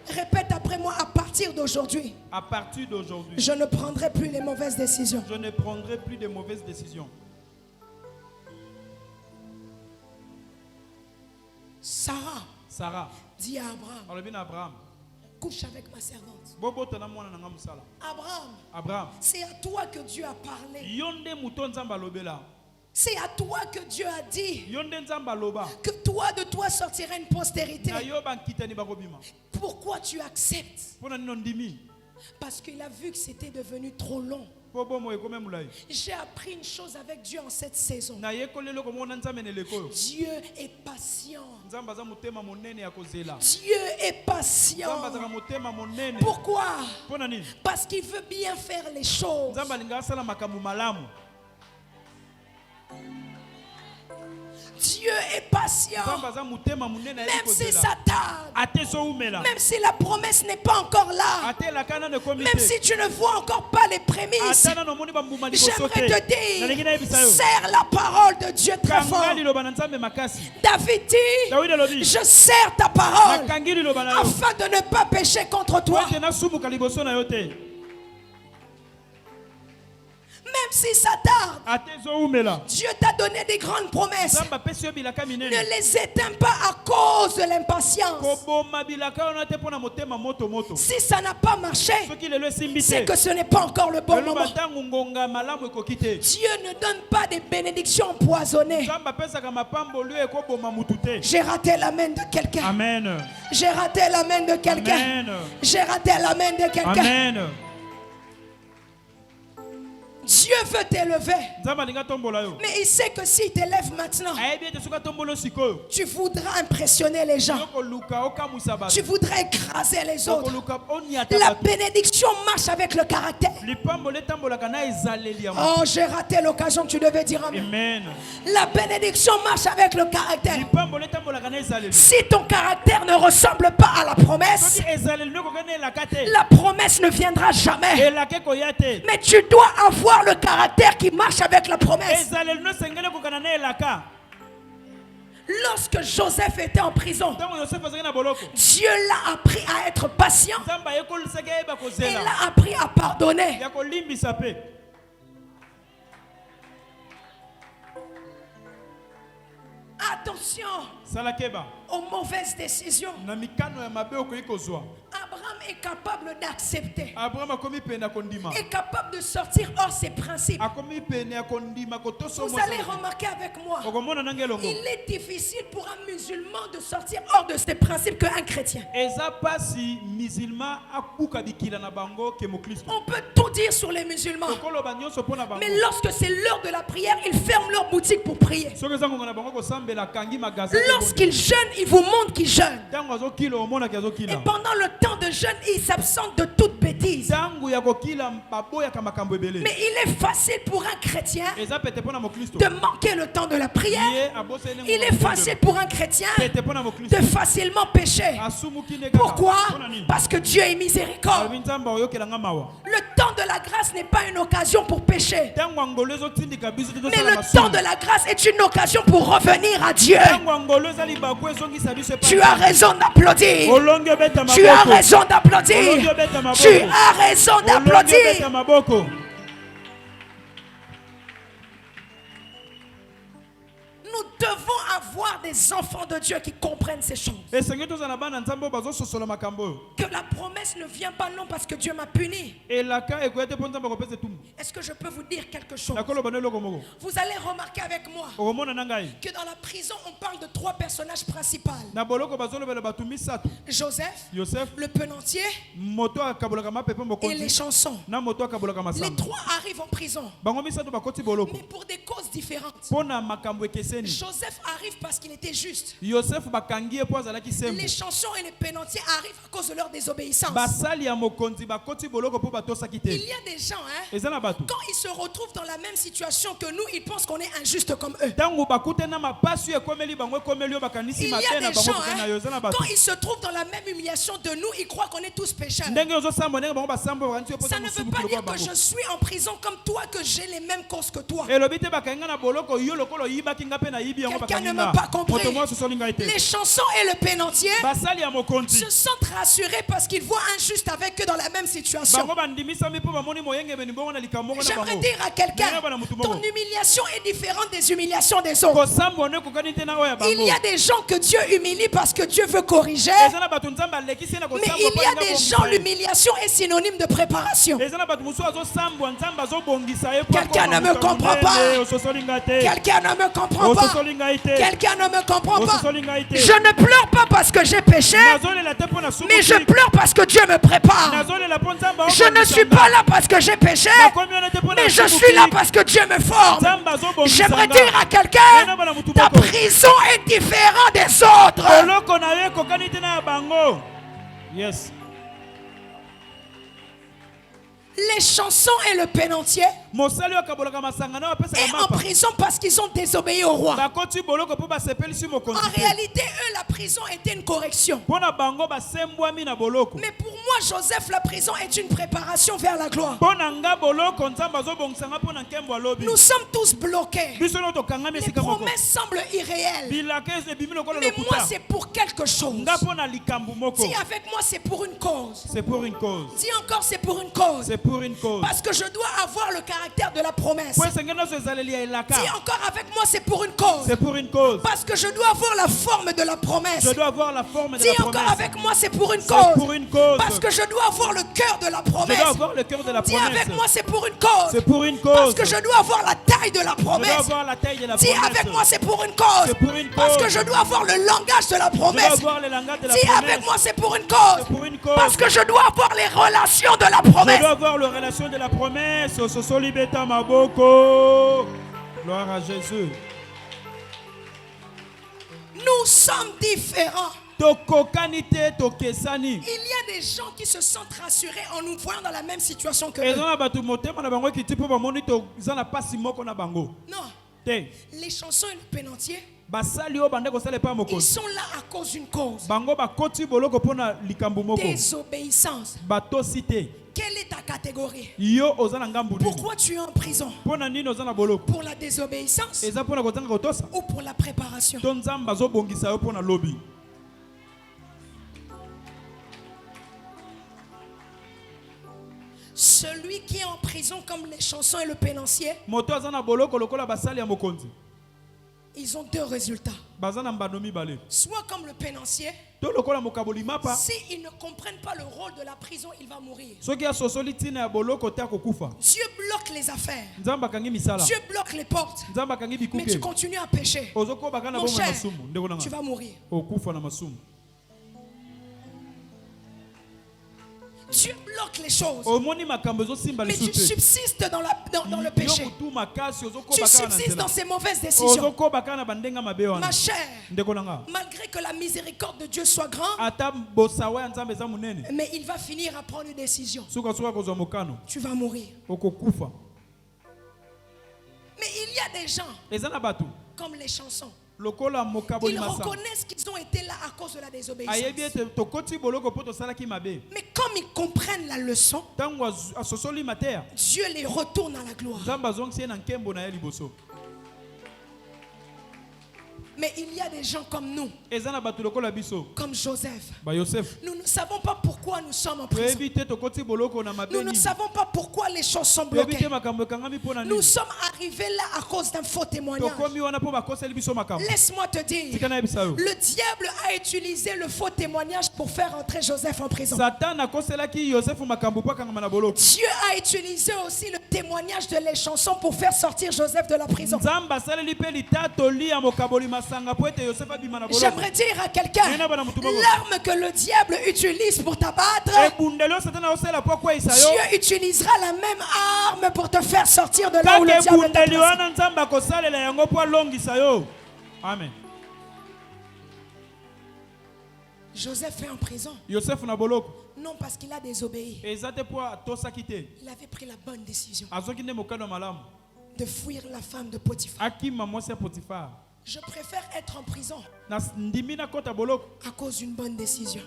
Répète après moi: à partir d'aujourd'hui, je ne prendrai plus les mauvaises décisions. Je ne prendrai plus de mauvaises décisions. Sarah dit à Abraham: couche avec ma servante. Abraham, c'est à toi que Dieu a parlé. C'est à toi que Dieu a dit que de toi sortira une postérité. Pourquoi tu acceptes? Parce qu'il a vu que c'était devenu trop long. J'ai appris une chose avec Dieu en cette saison. Dieu est patient. Dieu est patient. Pourquoi? Parce qu'il veut bien faire les choses. Dieu est patient. Même si ça tarde, même si la promesse n'est pas encore là, même si tu ne vois encore pas les prémices, j'aimerais te dire, serre la parole de Dieu très fort. David dit: je serre ta parole afin de ne pas pécher contre toi. Même si ça tarde, Dieu t'a donné des grandes promesses. Ne les éteins pas à cause de l'impatience. Si ça n'a pas marché, c'est que ce n'est pas encore le bon moment. Dieu ne donne pas des bénédictions empoisonnées. J'ai raté l'amen de quelqu'un. Amen. J'ai raté l'amen de quelqu'un. J'ai raté l'amen de quelqu'un. Amen. Dieu veut t'élever. Mais il sait que s'il t'élève maintenant, tu voudras impressionner les gens. Tu voudrais écraser les autres. La bénédiction marche avec le caractère. Oh, j'ai raté l'occasion, tu devais dire amen. La bénédiction marche avec le caractère. Si ton caractère ne ressemble pas à la promesse, la promesse ne viendra jamais. Mais tu dois avoir le caractère qui marche avec la promesse. Lorsque Joseph était en prison, Dieu l'a appris à être patient et l'a appris à pardonner. Attention aux mauvaises décisions. Abraham est capable d'accepter, est capable de sortir hors ses principes. Vous allez remarquer avec moi, il est difficile pour un musulman de sortir hors de ses principes qu'un chrétien. On peut tout dire sur les musulmans, mais lorsque c'est l'heure de la prière, ils ferment leur boutique pour prier. Lorsqu'ils jeûnent, ils vous montrent qu'ils jeûnent. Et pendant le temps de jeûne, ils s'absentent de toute bêtise. Mais il est facile pour un chrétien de manquer le temps de la prière. Il est facile pour un chrétien de facilement pécher. Pourquoi? Parce que Dieu est miséricorde. Le temps de la grâce n'est pas une occasion pour pécher, mais le temps de la grâce est une occasion pour revenir à Dieu. Tu as raison d'applaudir. Tu as raison d'applaudir. Tu as raison d'applaudir. Nous devons avoir des enfants de Dieu qui comprennent ces choses. Que la promesse ne vient pas non parce que Dieu m'a puni. Est-ce que je peux vous dire quelque chose? Vous allez remarquer avec moi que dans la prison on parle de 3 personnages principaux: Joseph, le penantier et les chansons. Les 3 arrivent en prison, mais pour des causes différentes. Joseph arrive parce qu'il était juste. Les chansons et les pénantiers arrivent à cause de leur désobéissance. Il y a des gens, quand ils se retrouvent dans la même situation que nous, ils pensent qu'on est injuste comme eux. Il y a des gens, quand ils se trouvent dans la même humiliation de nous, ils croient qu'on est tous pécheurs. Ça ne veut pas dire que je suis en prison comme toi, que j'ai les mêmes causes que toi. Quelqu'un ne m'a pas compris. Les chansons et le pénantier se sentent rassurés parce qu'ils voient un juste avec eux dans la même situation. J'aimerais dire à quelqu'un, ton humiliation est différente des humiliations des autres. Il y a des gens que Dieu humilie parce que Dieu veut corriger, mais il y a des gens, l'humiliation est synonyme de préparation. Quelqu'un ne me comprend pas. Quelqu'un ne me comprend pas. Quelqu'un ne me comprend pas. Je ne pleure pas parce que j'ai péché, mais je pleure parce que Dieu me prépare. Je ne suis pas là parce que j'ai péché, mais je suis là parce que Dieu me forme. J'aimerais dire à quelqu'un, ta prison est différente des autres. Yes. Les chansons et le pénantier est en prison parce qu'ils ont désobéi au roi. En réalité, eux, la prison était une correction. Mais pour moi, Joseph, la prison est une préparation vers la gloire. Nous sommes tous bloqués. Les promesses semblent irréelles. Mais moi, c'est pour quelque chose. Dis avec moi, c'est pour une cause. Dis encore, c'est pour une cause. Parce que je dois avoir le caractère de la promesse. Dis encore avec moi, c'est pour une cause. Parce que je dois avoir la forme de la promesse. Dis encore avec moi, c'est pour une cause. Parce que je dois avoir le cœur de la promesse. Dis avec moi, c'est pour une cause. Parce que je dois avoir la taille de la promesse. Dis avec moi, c'est pour une cause. Parce que je dois avoir le langage de la promesse. Dis avec moi, c'est pour une cause. Parce que je dois avoir les relations de la promesse. La relation de la promesse. Gloire à Jésus. Nous sommes différents. Il y a des gens qui se sentent rassurés en nous voyant dans la même situation que eux. Non. Les chansons et le pénantier, ils sont là à cause d'une cause. Désobéissance. Quelle est ta catégorie? Yo ozana ngambu. Pourquoi tu es en prison? Pona nini ozana boloko? Pour la désobéissance? Eza pona kotanga kotosa? Ou pour la préparation? Ton nzamba zo bongisa yo pona lobby. Celui qui est en prison comme les chansons et le pénancier, Moto azana boloko lokola basali ya mokonzi. ils ont deux résultats. Bazana mbanomi bale. Soit comme le pénancier, To lokola mokaboli mapa. s'ils ne comprennent pas le rôle de la prison, il va mourir. Soki ya sosoli tina ya boloko te akokufa. Dieu bloque les affaires. Nzamba kangi misala. Dieu bloque les portes. Nzamba kangi bikuke. Mais tu continues à pécher. Ozoko bakana Mon bomo cher, masumu. Ndeko nanga. tu vas mourir. Okufa na masumu. Dieu bloque les choses. Mais tu subsistes dans le péché. Tu subsistes dans ces mauvaises décisions. Ma chère, malgré que la miséricorde de Dieu soit grande, mais il va finir à prendre une décision. Tu vas mourir. Mais il y a des gens, comme les chansons, ils reconnaissent qu'ils ont été là à cause de la désobéissance. Mais comme ils comprennent la leçon, Dieu les retourne à la gloire. Mais il y a des gens comme nous, comme Joseph. Nous ne savons pas pourquoi nous sommes en prison. Nous ne savons pas pourquoi les choses sont bloquées. Nous sommes arrivés là à cause d'un faux témoignage. Laisse-moi te dire, le diable a utilisé le faux témoignage pour faire entrer Joseph en prison. Dieu a utilisé aussi le témoignage de les chansons pour faire sortir Joseph de la prison. J'aimerais dire à quelqu'un, l'arme que le diable utilise pour t'abattre, Dieu utilisera la même arme pour te faire sortir de là où le diable te. Amen. Joseph est en prison. Non parce qu'il a désobéi. Il avait pris la bonne décision de fuir la femme de Potiphar. Je préfère être en prison à cause d'une bonne décision.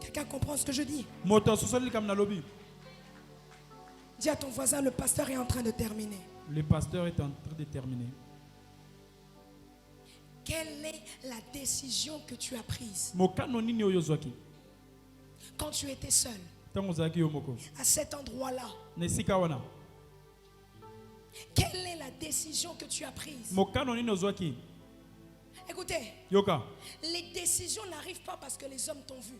Quelqu'un comprend ce que je dis? Dis à ton voisin, le pasteur est en train de terminer. Le pasteur est en train de terminer. Quelle est la décision que tu as prise quand tu étais seul à cet endroit-là? Quelle est la décision que tu as prise? Écoutez, les décisions n'arrivent pas parce que les hommes t'ont vu.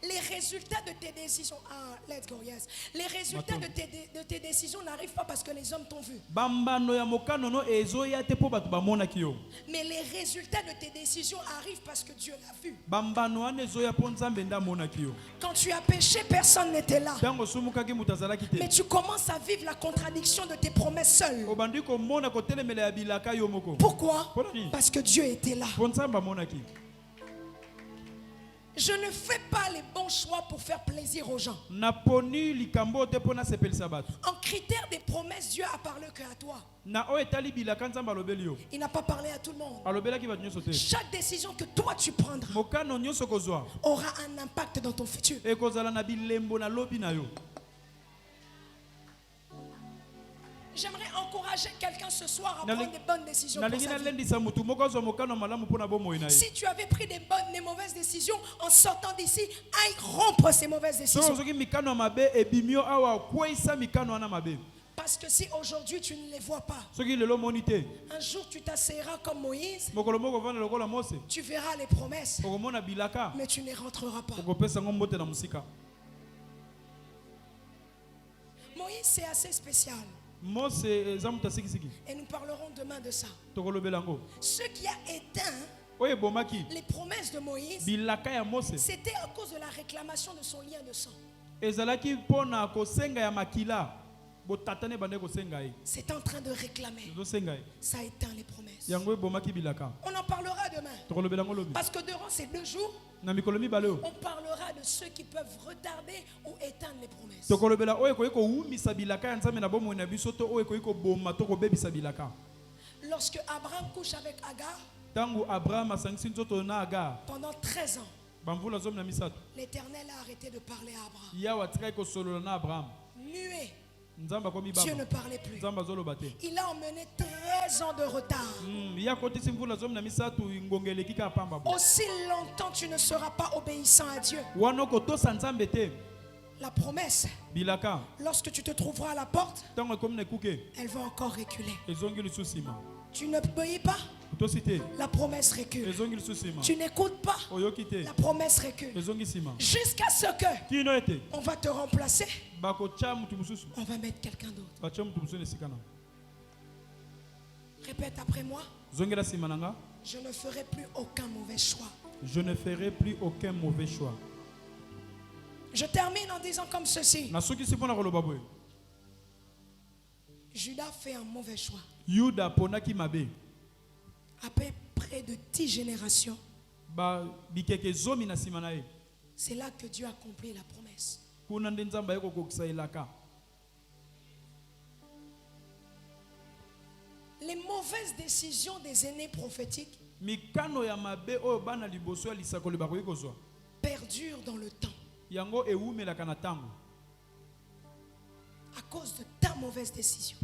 Les résultats de tes décisions, let's go, yes. Les résultats de tes décisions n'arrivent pas parce que les hommes t'ont vu. Mais les résultats de tes décisions arrivent parce que Dieu l'a vu. Quand tu as péché, personne n'était là. Mais tu commences à vivre la contradiction de tes promesses seul. Pourquoi? Parce que Dieu était là. Je ne fais pas les bons choix pour faire plaisir aux gens. En critère des promesses, Dieu a parlé qu'à toi. Il n'a pas parlé à tout le monde. Chaque décision que toi tu prendras aura un impact dans ton futur. J'aimerais encourager quelqu'un ce soir à prendre des bonnes décisions pour sa vie. Si tu avais pris des mauvaises décisions, en sortant d'ici, aille rompre ces mauvaises décisions. Parce que si aujourd'hui tu ne les vois pas, un jour tu t'asseoiras comme Moïse, tu verras les promesses, mais tu ne rentreras pas. Moïse, c'est assez spécial. Et nous parlerons demain de ça. Ce qui a éteint les promesses de Moïse, c'était à cause de la réclamation de son lien de sang. C'est en train de réclamer. Ça a éteint les promesses. On en parlera demain. Parce que durant ces 2 jours, on parlera de ceux qui peuvent retarder ou éteindre les promesses. Lorsque Abraham couche avec Agar, Pendant 13 ans, l'Éternel a arrêté de parler à Abraham. Muet. Dieu ne parlait plus. Il a emmené 13 ans de retard. Aussi longtemps tu ne seras pas obéissant à Dieu. La promesse, lorsque tu te trouveras à la porte, elle va encore reculer. Tu n'obéis pas, la promesse recule. Tu n'écoutes pas, la promesse recule. Jusqu'à ce que on va te remplacer, on va mettre quelqu'un d'autre. Répète après moi. Je ne ferai plus aucun mauvais choix. Je ne ferai plus aucun mauvais choix. Je termine en disant comme ceci. Judas fait un mauvais choix. Après près de 10 générations, c'est là que Dieu a accompli la promesse. Les mauvaises décisions des aînés prophétiques perdurent dans le temps. À cause de ta mauvaise décision.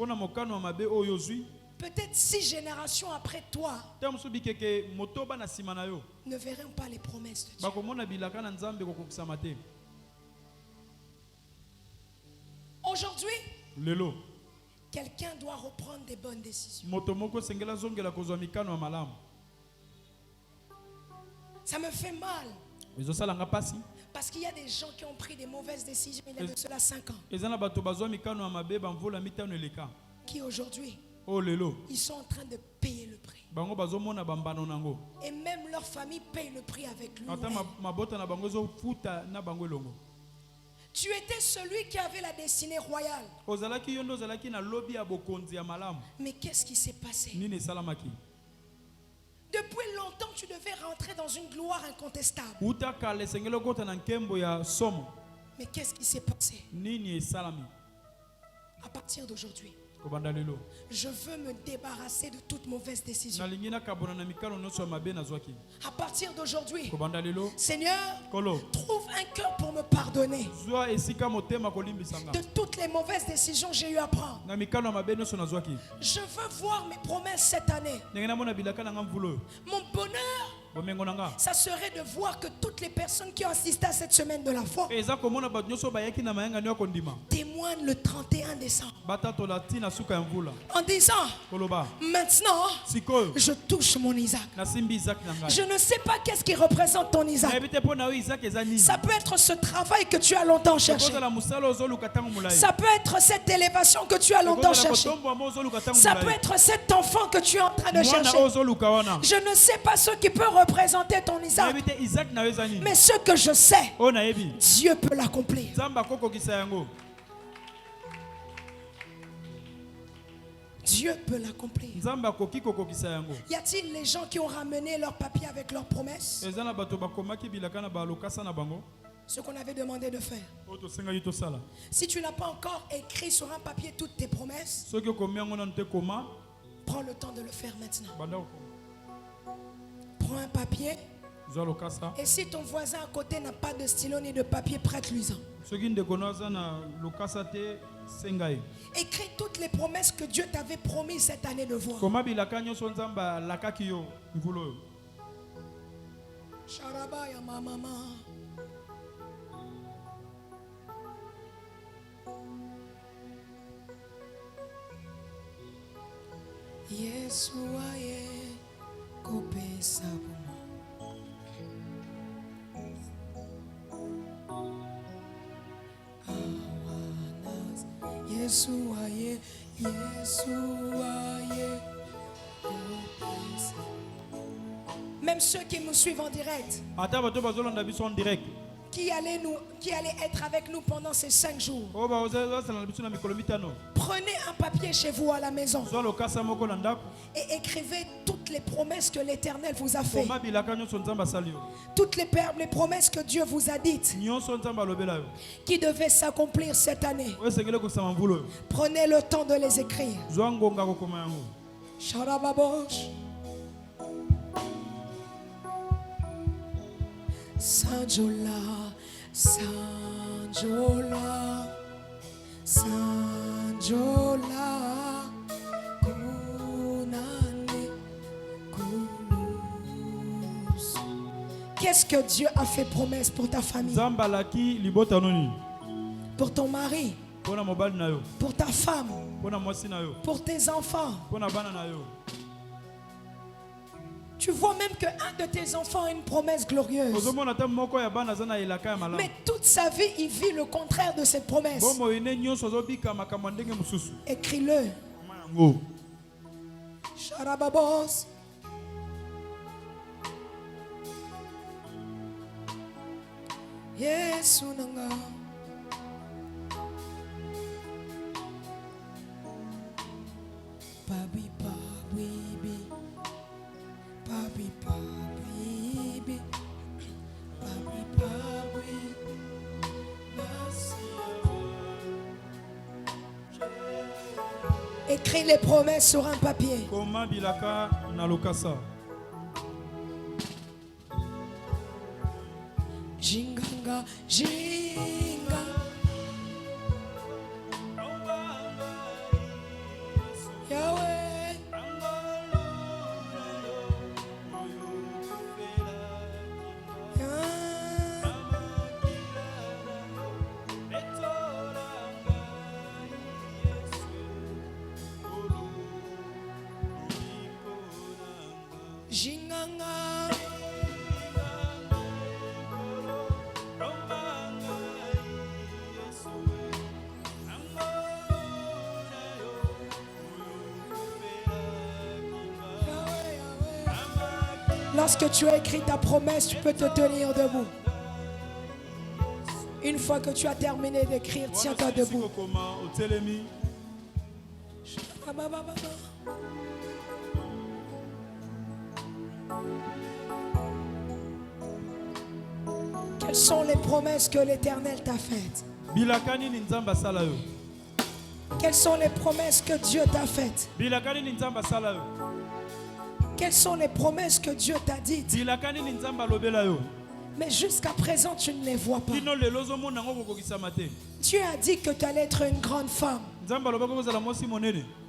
Peut-être 6 générations après toi ne verront pas les promesses de Dieu. Aujourd'hui, quelqu'un doit reprendre des bonnes décisions. Ça me fait mal. Parce qu'il y a des gens qui ont pris des mauvaises décisions il y a de cela 5 ans. Qui aujourd'hui, ils sont en train de payer le prix. Et même leur famille paye le prix avec lui. Tu étais celui qui avait la destinée royale. Mais qu'est-ce qui s'est passé? Depuis longtemps, tu devais rentrer dans une gloire incontestable. Mais qu'est-ce qui s'est passé? À partir d'aujourd'hui, je veux me débarrasser de toute mauvaise décision. À partir d'aujourd'hui, Seigneur, trouve un cœur pour me pardonner de toutes les mauvaises décisions que j'ai eu à prendre. Je veux voir mes promesses cette année. Mon bonheur, ça serait de voir que toutes les personnes qui ont assisté à cette semaine de la foi témoignent le 31 décembre en disant: maintenant je touche mon Isaac. Je ne sais pas qu'est-ce qui représente ton Isaac. Ça peut être ce travail que tu as longtemps cherché. Ça peut être cette élévation que tu as longtemps cherché. Ça peut être cet enfant que tu es en train de chercher. Je ne sais pas ce qui peut représenter ton Isaac, mais ce que je sais, Dieu peut l'accomplir. Dieu peut l'accomplir. Y a-t-il les gens qui ont ramené leurs papiers avec leurs promesses? Ce qu'on avait demandé de faire. Si tu n'as pas encore écrit sur un papier toutes tes promesses, prends le temps de le faire maintenant. Prends un papier. Et si ton voisin à côté n'a pas de stylo ni de papier, prête-lui-en. Écris toutes les promesses que Dieu t'avait promis cette année de voir. Sharabaya ma maman. Yeshua ye kope sabuma. Yeshua ye, Yeshua ye. Même ceux qui nous suivent en direct, qui allaient être avec nous pendant ces 5 jours, prenez un papier chez vous à la maison et écrivez toutes les promesses que l'Éternel vous a faites, toutes les promesses que Dieu vous a dites, qui devaient s'accomplir cette année. Prenez le temps de les écrire. Sharababosh. Sanjola, Sanjola, Sanjola, Kunane, Kunus. Qu'est-ce que Dieu a fait promesse pour ta famille? Pour ton mari, pour ta femme, pour tes enfants. Tu vois même qu'un de tes enfants a une promesse glorieuse. Mais toute sa vie, il vit le contraire de cette promesse. Écris-le. Charababos. Yes, unanga. Babi, babi, babi, babi, babi, babi. Écris les promesses sur un papier. Comment bilaka na lokasa. Jinganga, jinga. Yahweh. Jinganga. Lorsque tu as écrit ta promesse, tu peux te tenir debout. Une fois que tu as terminé d'écrire, tiens-toi debout. Quelles sont les promesses que l'Éternel t'a faites? Quelles sont les promesses que Dieu t'a faites? Quelles sont les promesses que Dieu t'a dites? Mais jusqu'à présent, tu ne les vois pas. Dieu a dit que tu allais être une grande femme.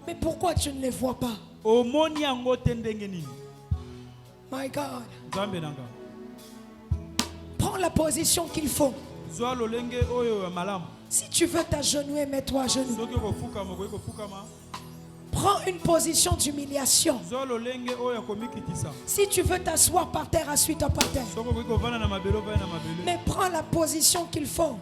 Mais pourquoi tu ne les vois pas? My God. Prends la position qu'il faut. Si tu veux t'agenouiller, mets-toi à genoux. Prends une position d'humiliation. Si tu veux t'asseoir par terre, assis-toi par terre. Mais prends la position qu'il faut.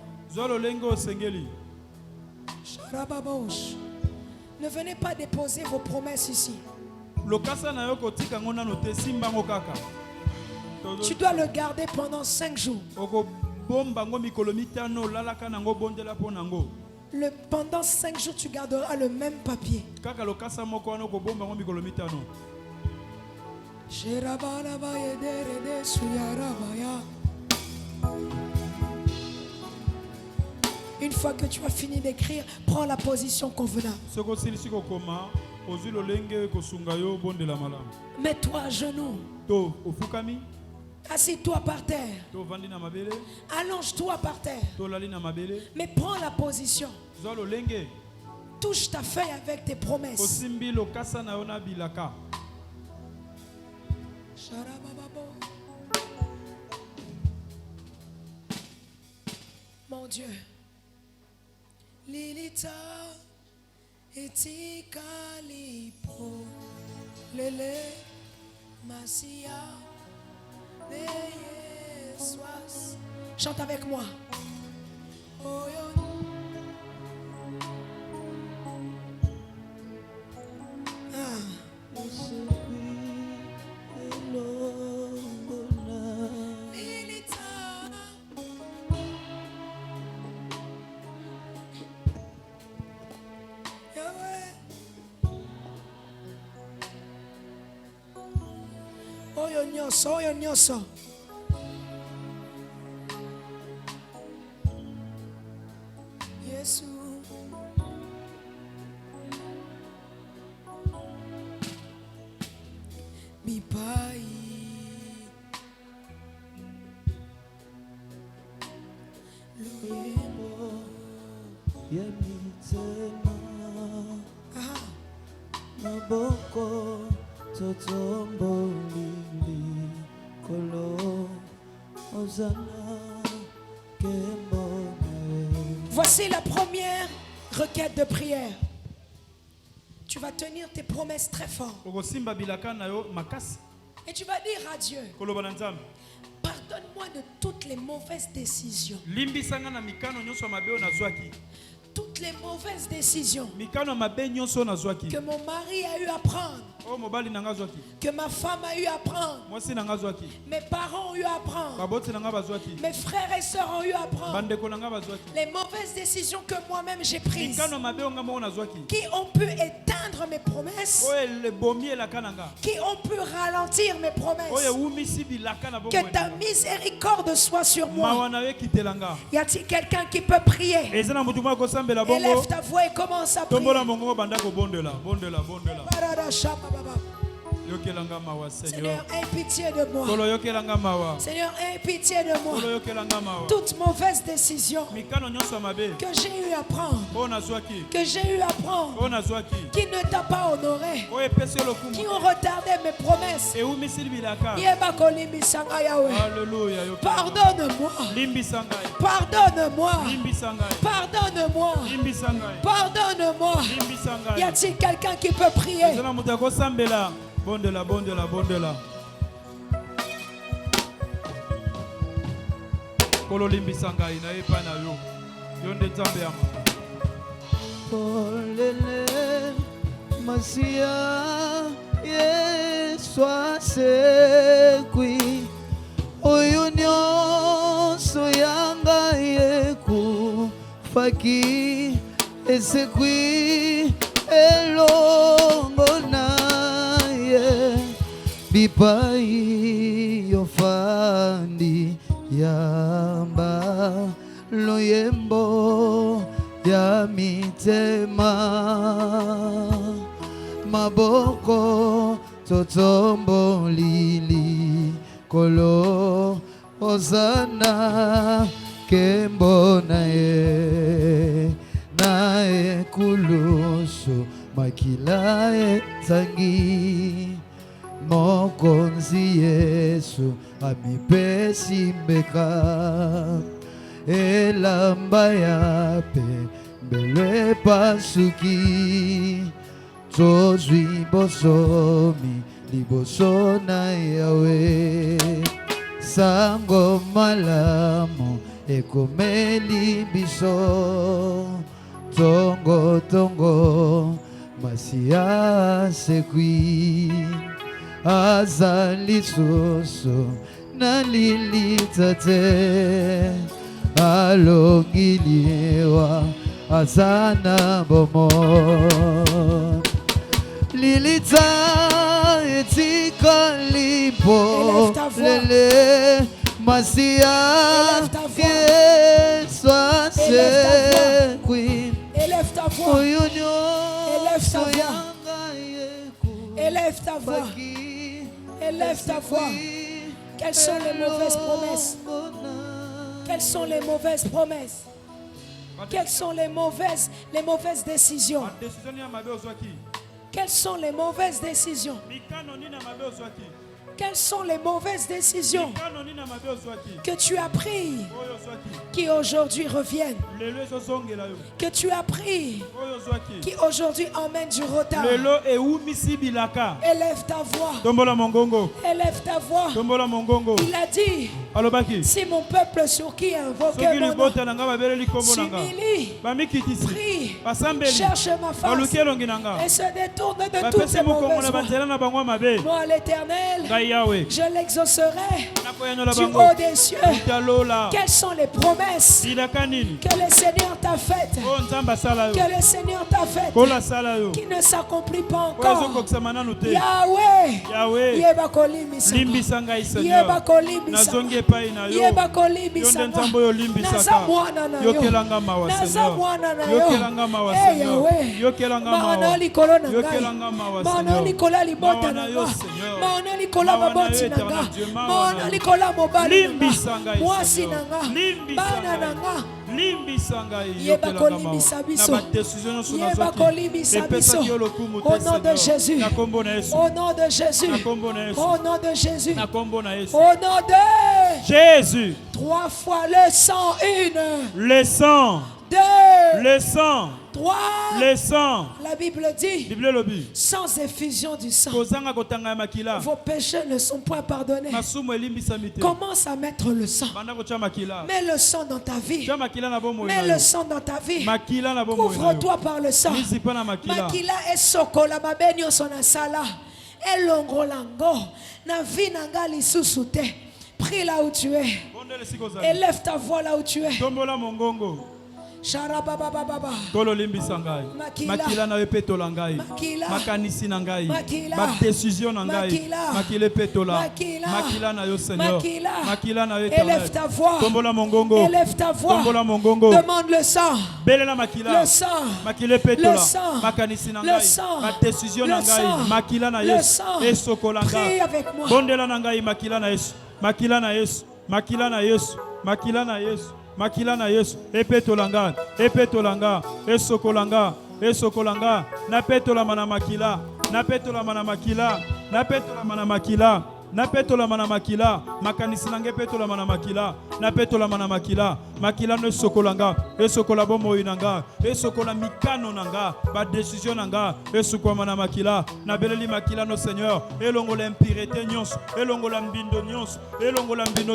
Ne venez pas déposer vos promesses ici. Tu dois le garder pendant 5 jours. Pendant 5 jours, tu garderas le même papier. Une fois que tu as fini d'écrire, prends la position convenable. Mets-toi à genoux. Assis-toi par terre. Allonge-toi par terre. Mais prends la position. Touche ta feuille avec tes promesses. Mon Dieu. Lilita etika lipo lele masia. Chante avec moi. Oyo nyoso. Yesu. Bipai. Voici la première requête de prière. Tu vas tenir tes promesses très fort. Et tu vas dire à Dieu, pardonne-moi de toutes les mauvaises décisions. Toutes les mauvaises décisions que mon mari a eu à prendre, que ma femme a eu à prendre, mes parents ont eu à prendre, mes frères et sœurs ont eu à prendre, les mauvaises décisions que moi-même j'ai prises, qui ont pu éteindre mes promesses, qui ont pu ralentir mes promesses. Que ta miséricorde soit sur moi. Y a-t-il quelqu'un qui peut prier? Élève ta voix et commence à prier. Seigneur, aie pitié de moi. Seigneur, aie pitié de moi. Toute mauvaise décision que j'ai eu à prendre, qui ne t'a pas honoré, qui ont retardé mes promesses. Pardonne-moi. Pardonne-moi. Pardonne-moi. Pardonne-moi. Y a-t-il quelqu'un qui peut prier? Bondela. Kolo limbisanga ina epa na yo. Yonde nzambe ya mama. Polele masia Yesu asekwi oyo nyonso yanga yeku faki esekwi elongo naye bipai yofandi yamba loyembo ya mitema maboko totombo lili kolo ozana kembo nae kulusu makila etangi mokonzi Yesu amipesi mbeka elamba ya pembele pasuki tozwi bosomi liboso na Yawe sango malamu ekomeli biso tongo masia sekwi azali soso na lilitate alongiliwa azana bomo lilita etika lipo lele masia Yesu asekwi élève ta voix. Élève ta voix. Élève ta voix. Quelles sont les mauvaises promesses? Quelles sont les mauvaises promesses? Quelles sont les mauvaises décisions? Quelles sont les mauvaises décisions? Quelles sont les mauvaises décisions que tu as prises qui aujourd'hui reviennent? Que tu as pris qui aujourd'hui emmènent du retard? Élève ta voix. Élève ta voix. Il a dit, si mon peuple sur qui invoque mon nom s'humilie, prie, cherche ma face et se détourne de toutes ces mauvaises voies, moi l'Éternel, je l'exaucerai du haut des cieux. Quelles sont les promesses que le Seigneur t'a faites, que le Seigneur t'a faites, qui ne s'accomplissent pas encore? Yahweh, Yeba kolimisanga, Yeba kolimisanga, Yeba kolimisanga, naza mwana na yo, naza mwana na yo, eh Yahweh, maana likolo na ngai, maana likola libota na ngai, maana likola baboti na ngai, maana likola mobali na ngai, mwasi na ngai, bana na ngai, Au nom de Jésus. Au nom de Jésus. Au nom de Jésus. Au nom de Jésus. 3 fois le sang. 1. Le sang. 2. Le sang. 3. Le sang. La Bible dit, sans effusion du sang, vos péchés ne sont point pardonnés. Commence à mettre le sang. Mets le sang dans ta vie. Mets le sang dans ta vie. Couvre-toi par le sang. Makila et sokola babenyo sona sala. Elongolango. Na vi nanga lisusu te. Prie là où tu es. Élève ta voix là où tu es. Tolo limbisa ngai makila na epetola ngai makanisi na ngai ba décision na ngai makile petola makila na yo Seigneur makila na yo élève ta voix tombola mongongo élève ta voix tombola mongongo demande le sang belela makila le sang makile petola le sang makanisi na ngai ba décision na ngai makila na Yesu esokola ngai bondela na ngai makila na Yesu makila na Yesu makila na Yesu makila na Yesu makila na Yesu epetolanga esokolanga na petola mana makila na petola mana makila na petola mana makila na petola mana makila makanisi nange petola mana makila na petola mana makila makila no sokolanga esokola bomo inanga esokola mikano nanga ba décision nanga esukwa mana makila na beleli makila no Seigneur elongola impureté nyonso elongola mbindo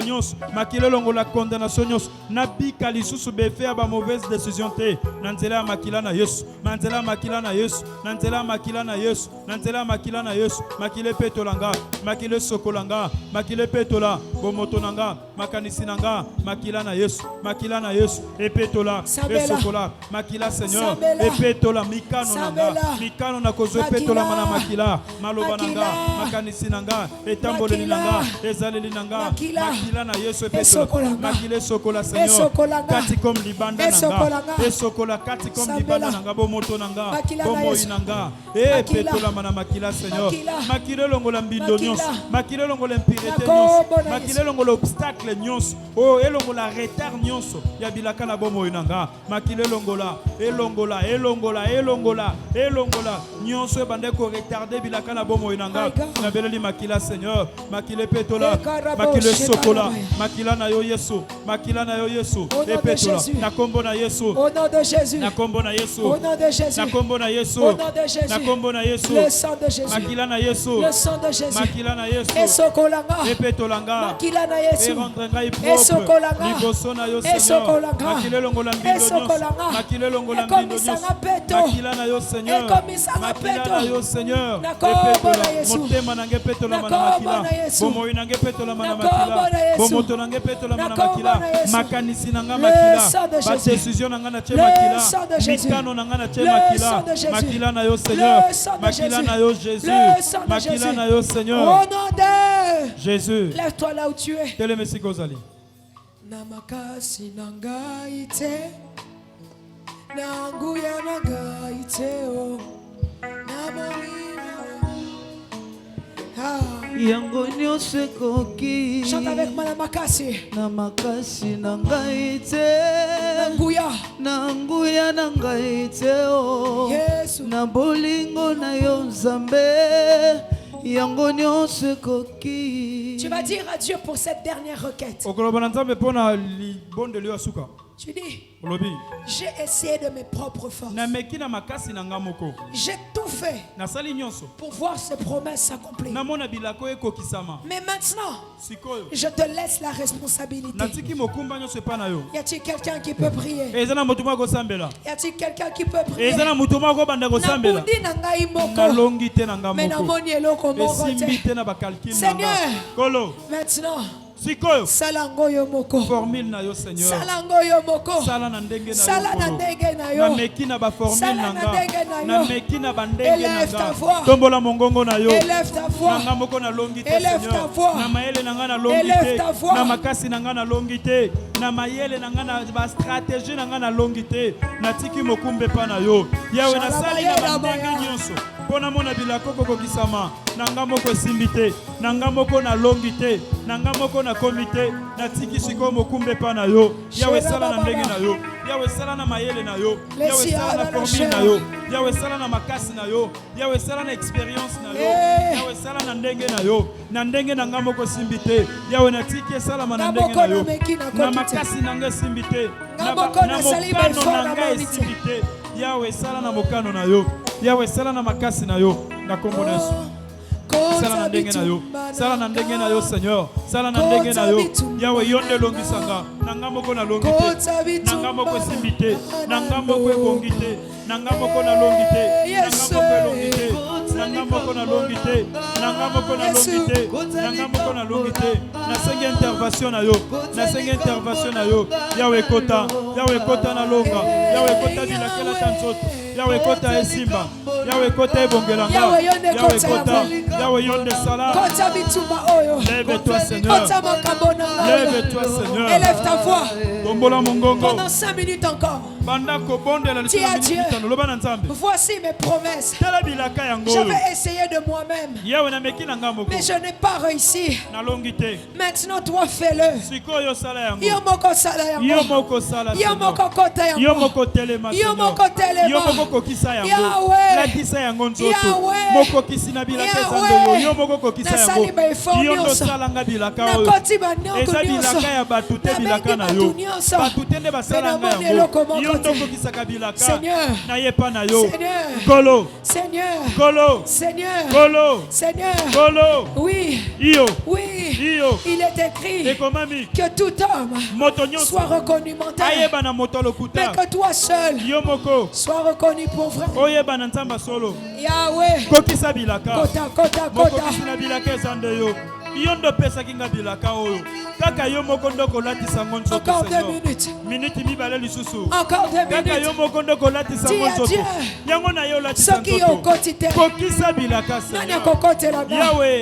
nyonso makila elongola condamnation nyonso na bika lisusu befe ba mauvaise décision te na nzela ya makila na Yesu na nzela ya makila na Yesu na nzela ya makila na Yesu na nzela ya makila na Yesu makile petolanga makile sokolanga makile petola bomotonanga makanisi nanga makila na Yesu epetola esokola makila Seigneur epetola mikano nanga mikano na kozo epetola mana makila maloba nanga makanisi nanga etamboleli nanga ezaleli nanga makila na Yesu epetola makile sokola Seigneur kati comme libanda nanga esokola kati comme libanda nanga bomoto nanga bomoyi nanga epetola mana makila Seigneur makile longola mbindo nyonso makile longola impurité nyonso makile longola obstacle nyonso oh elongola retard nyonso ya bilaka na bomo inanga makile longola elongola nyonso ebande ko retarder bilaka na bomo inanga na beleli makila Seigneur makile petola makile sokola makila na yo Yesu epetola na kombo na Yesu au nom de Jésus na kombo na Yesu au nom de Jésus na kombo na Yesu au nom de Jésus na kombo na Yesu le sang de Jésus makila na Yesu le sang de Jésus makila na Yesu esokolanga epetolanga makila na Yesu rendre ngai propre liboso na yo Seigneur makile longola mbindo nyonso makile longola mbindo nyonso makila na yo Seigneur makila na yo Seigneur epetola motema nange petola mana makila bomoi nange petola mana makila bomoto nange petola mana makila makanisi nanga makila ba décision nanga na che makila mikano nanga na che makila makila na yo Seigneur makila na yo Jésus makila na yo Seigneur au nom de Jésus lève-toi là où tu es telemesi kozali namakasi nangai te nanguya nangai te o yango nyonso ekoki chante avec moi namakasi nangai te nanguya nangai te o Yesu na bolingo na yo Nzambe yango nyonso ekoki. Tu vas dire à Dieu pour cette dernière requête. Tu dis, j'ai essayé de mes propres forces. J'ai tout fait pour voir ces promesses s'accomplir. Mais maintenant, je te laisse la responsabilité. Y a-t-il quelqu'un qui peut prier? Y a-t-il quelqu'un qui peut prier? Seigneur, maintenant, salango yo moko formule na yo Seigneur salango yo moko sala na ndenge na yo na meki na ba formule nanga na meki na bandenge nanga tombola mongongo na yo élève ta voix nanga moko na longi te Seigneur na maele nanga na longi te na makasi nanga na longi te na mayele nanga na ba stratégie nanga na longi te na tiki mokumbe pa na yo yawe na sali na bandenge nyonso pona mona bilako kokokisama nanga moko esimbi te nanga moko na longi te nanga moko na komite na tiki siko mokumbe pa na yo yawe sala na ndenge na yo yawe sala na mayele na yo yawe sala na formule na yo yawe sala na makasi na yo yawe sala na experience na yo yawe sala na ndenge na yo na ndenge nanga moko simbite yawe na tiki sala na ndenge na yo na makasi nanga simbite na mokano nanga simbite yawe sala na mokano na yo yawe sala na makasi na yo na kombo na Yesu. Sala na ndenge na yo, sala na ndenge na yo Seigneur, sala na ndenge na yo. Yawe yonde longisanga, nanga moko na longite, nanga moko simbite, nanga moko ebongite, nanga moko na longite, nanga moko elongite, nanga moko na longite, nanga moko na longite, nanga moko na longite. Na senga intervention na yo, na senga intervention na yo. Yawe kota na longa, yawe kota bilakela tanzoto, yawe kota esimba, yawe kota ebongelanga, yawe kota, yawe yonde sala. Lève-toi Seigneur, lève-toi Seigneur. Élève ta voix pendant 5 minutes encore. Dis à Dieu, voici mes promesses. J'avais essayé de moi-même, mais je n'ai pas réussi. Maintenant toi fais-le. Yomoko sala yango, Yomoko kota yango, Yomoko telema, Yahweh, nasali ba effort nyonso, nakoti ba nyonso nyonso, nabeki batu nyonso, namoni eloko moko te. Seigneur, oui, il est écrit que tout homme soit reconnu menteur, mais que toi seul sois reconnu pour vrai. Yahweh, kota. Yondo pesa kinga bilaka oyo kaka yo moko ndoko latisa ngonzo encore 2 minutes minute mibale lisusu encore 2 minutes kaka yo moko ndoko latisa ngonzo yango na yo latisa ngonzo kokisa bilaka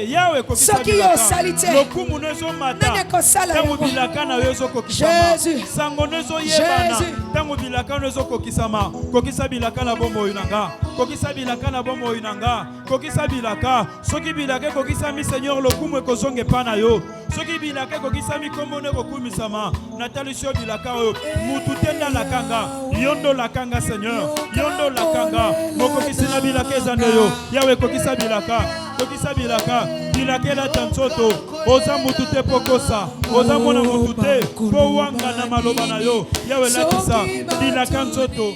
yawe kokisa bilaka lokumu nezo mata tango bilaka na yo zo kokisa sango nezo yebana tango bilaka nezo kokisa bilaka na bombo inanga kokisa bilaka na bombo inanga kokisa bilaka soki bilaka kokisa mi Seigneur lokumu zonge pana yo soki bilaka kokisa mikombo ne kokumisama natalisio bilaka oyo mutu tenda la kanga yondo la kanga Seigneur yondo la kanga mokokisi na bilaka ezande yo yawe kokisa bilaka bilaka la tansoto oza mutu te pokosa oza mona mutu te po wanga na maloba na yo yawe latisa bilaka nzoto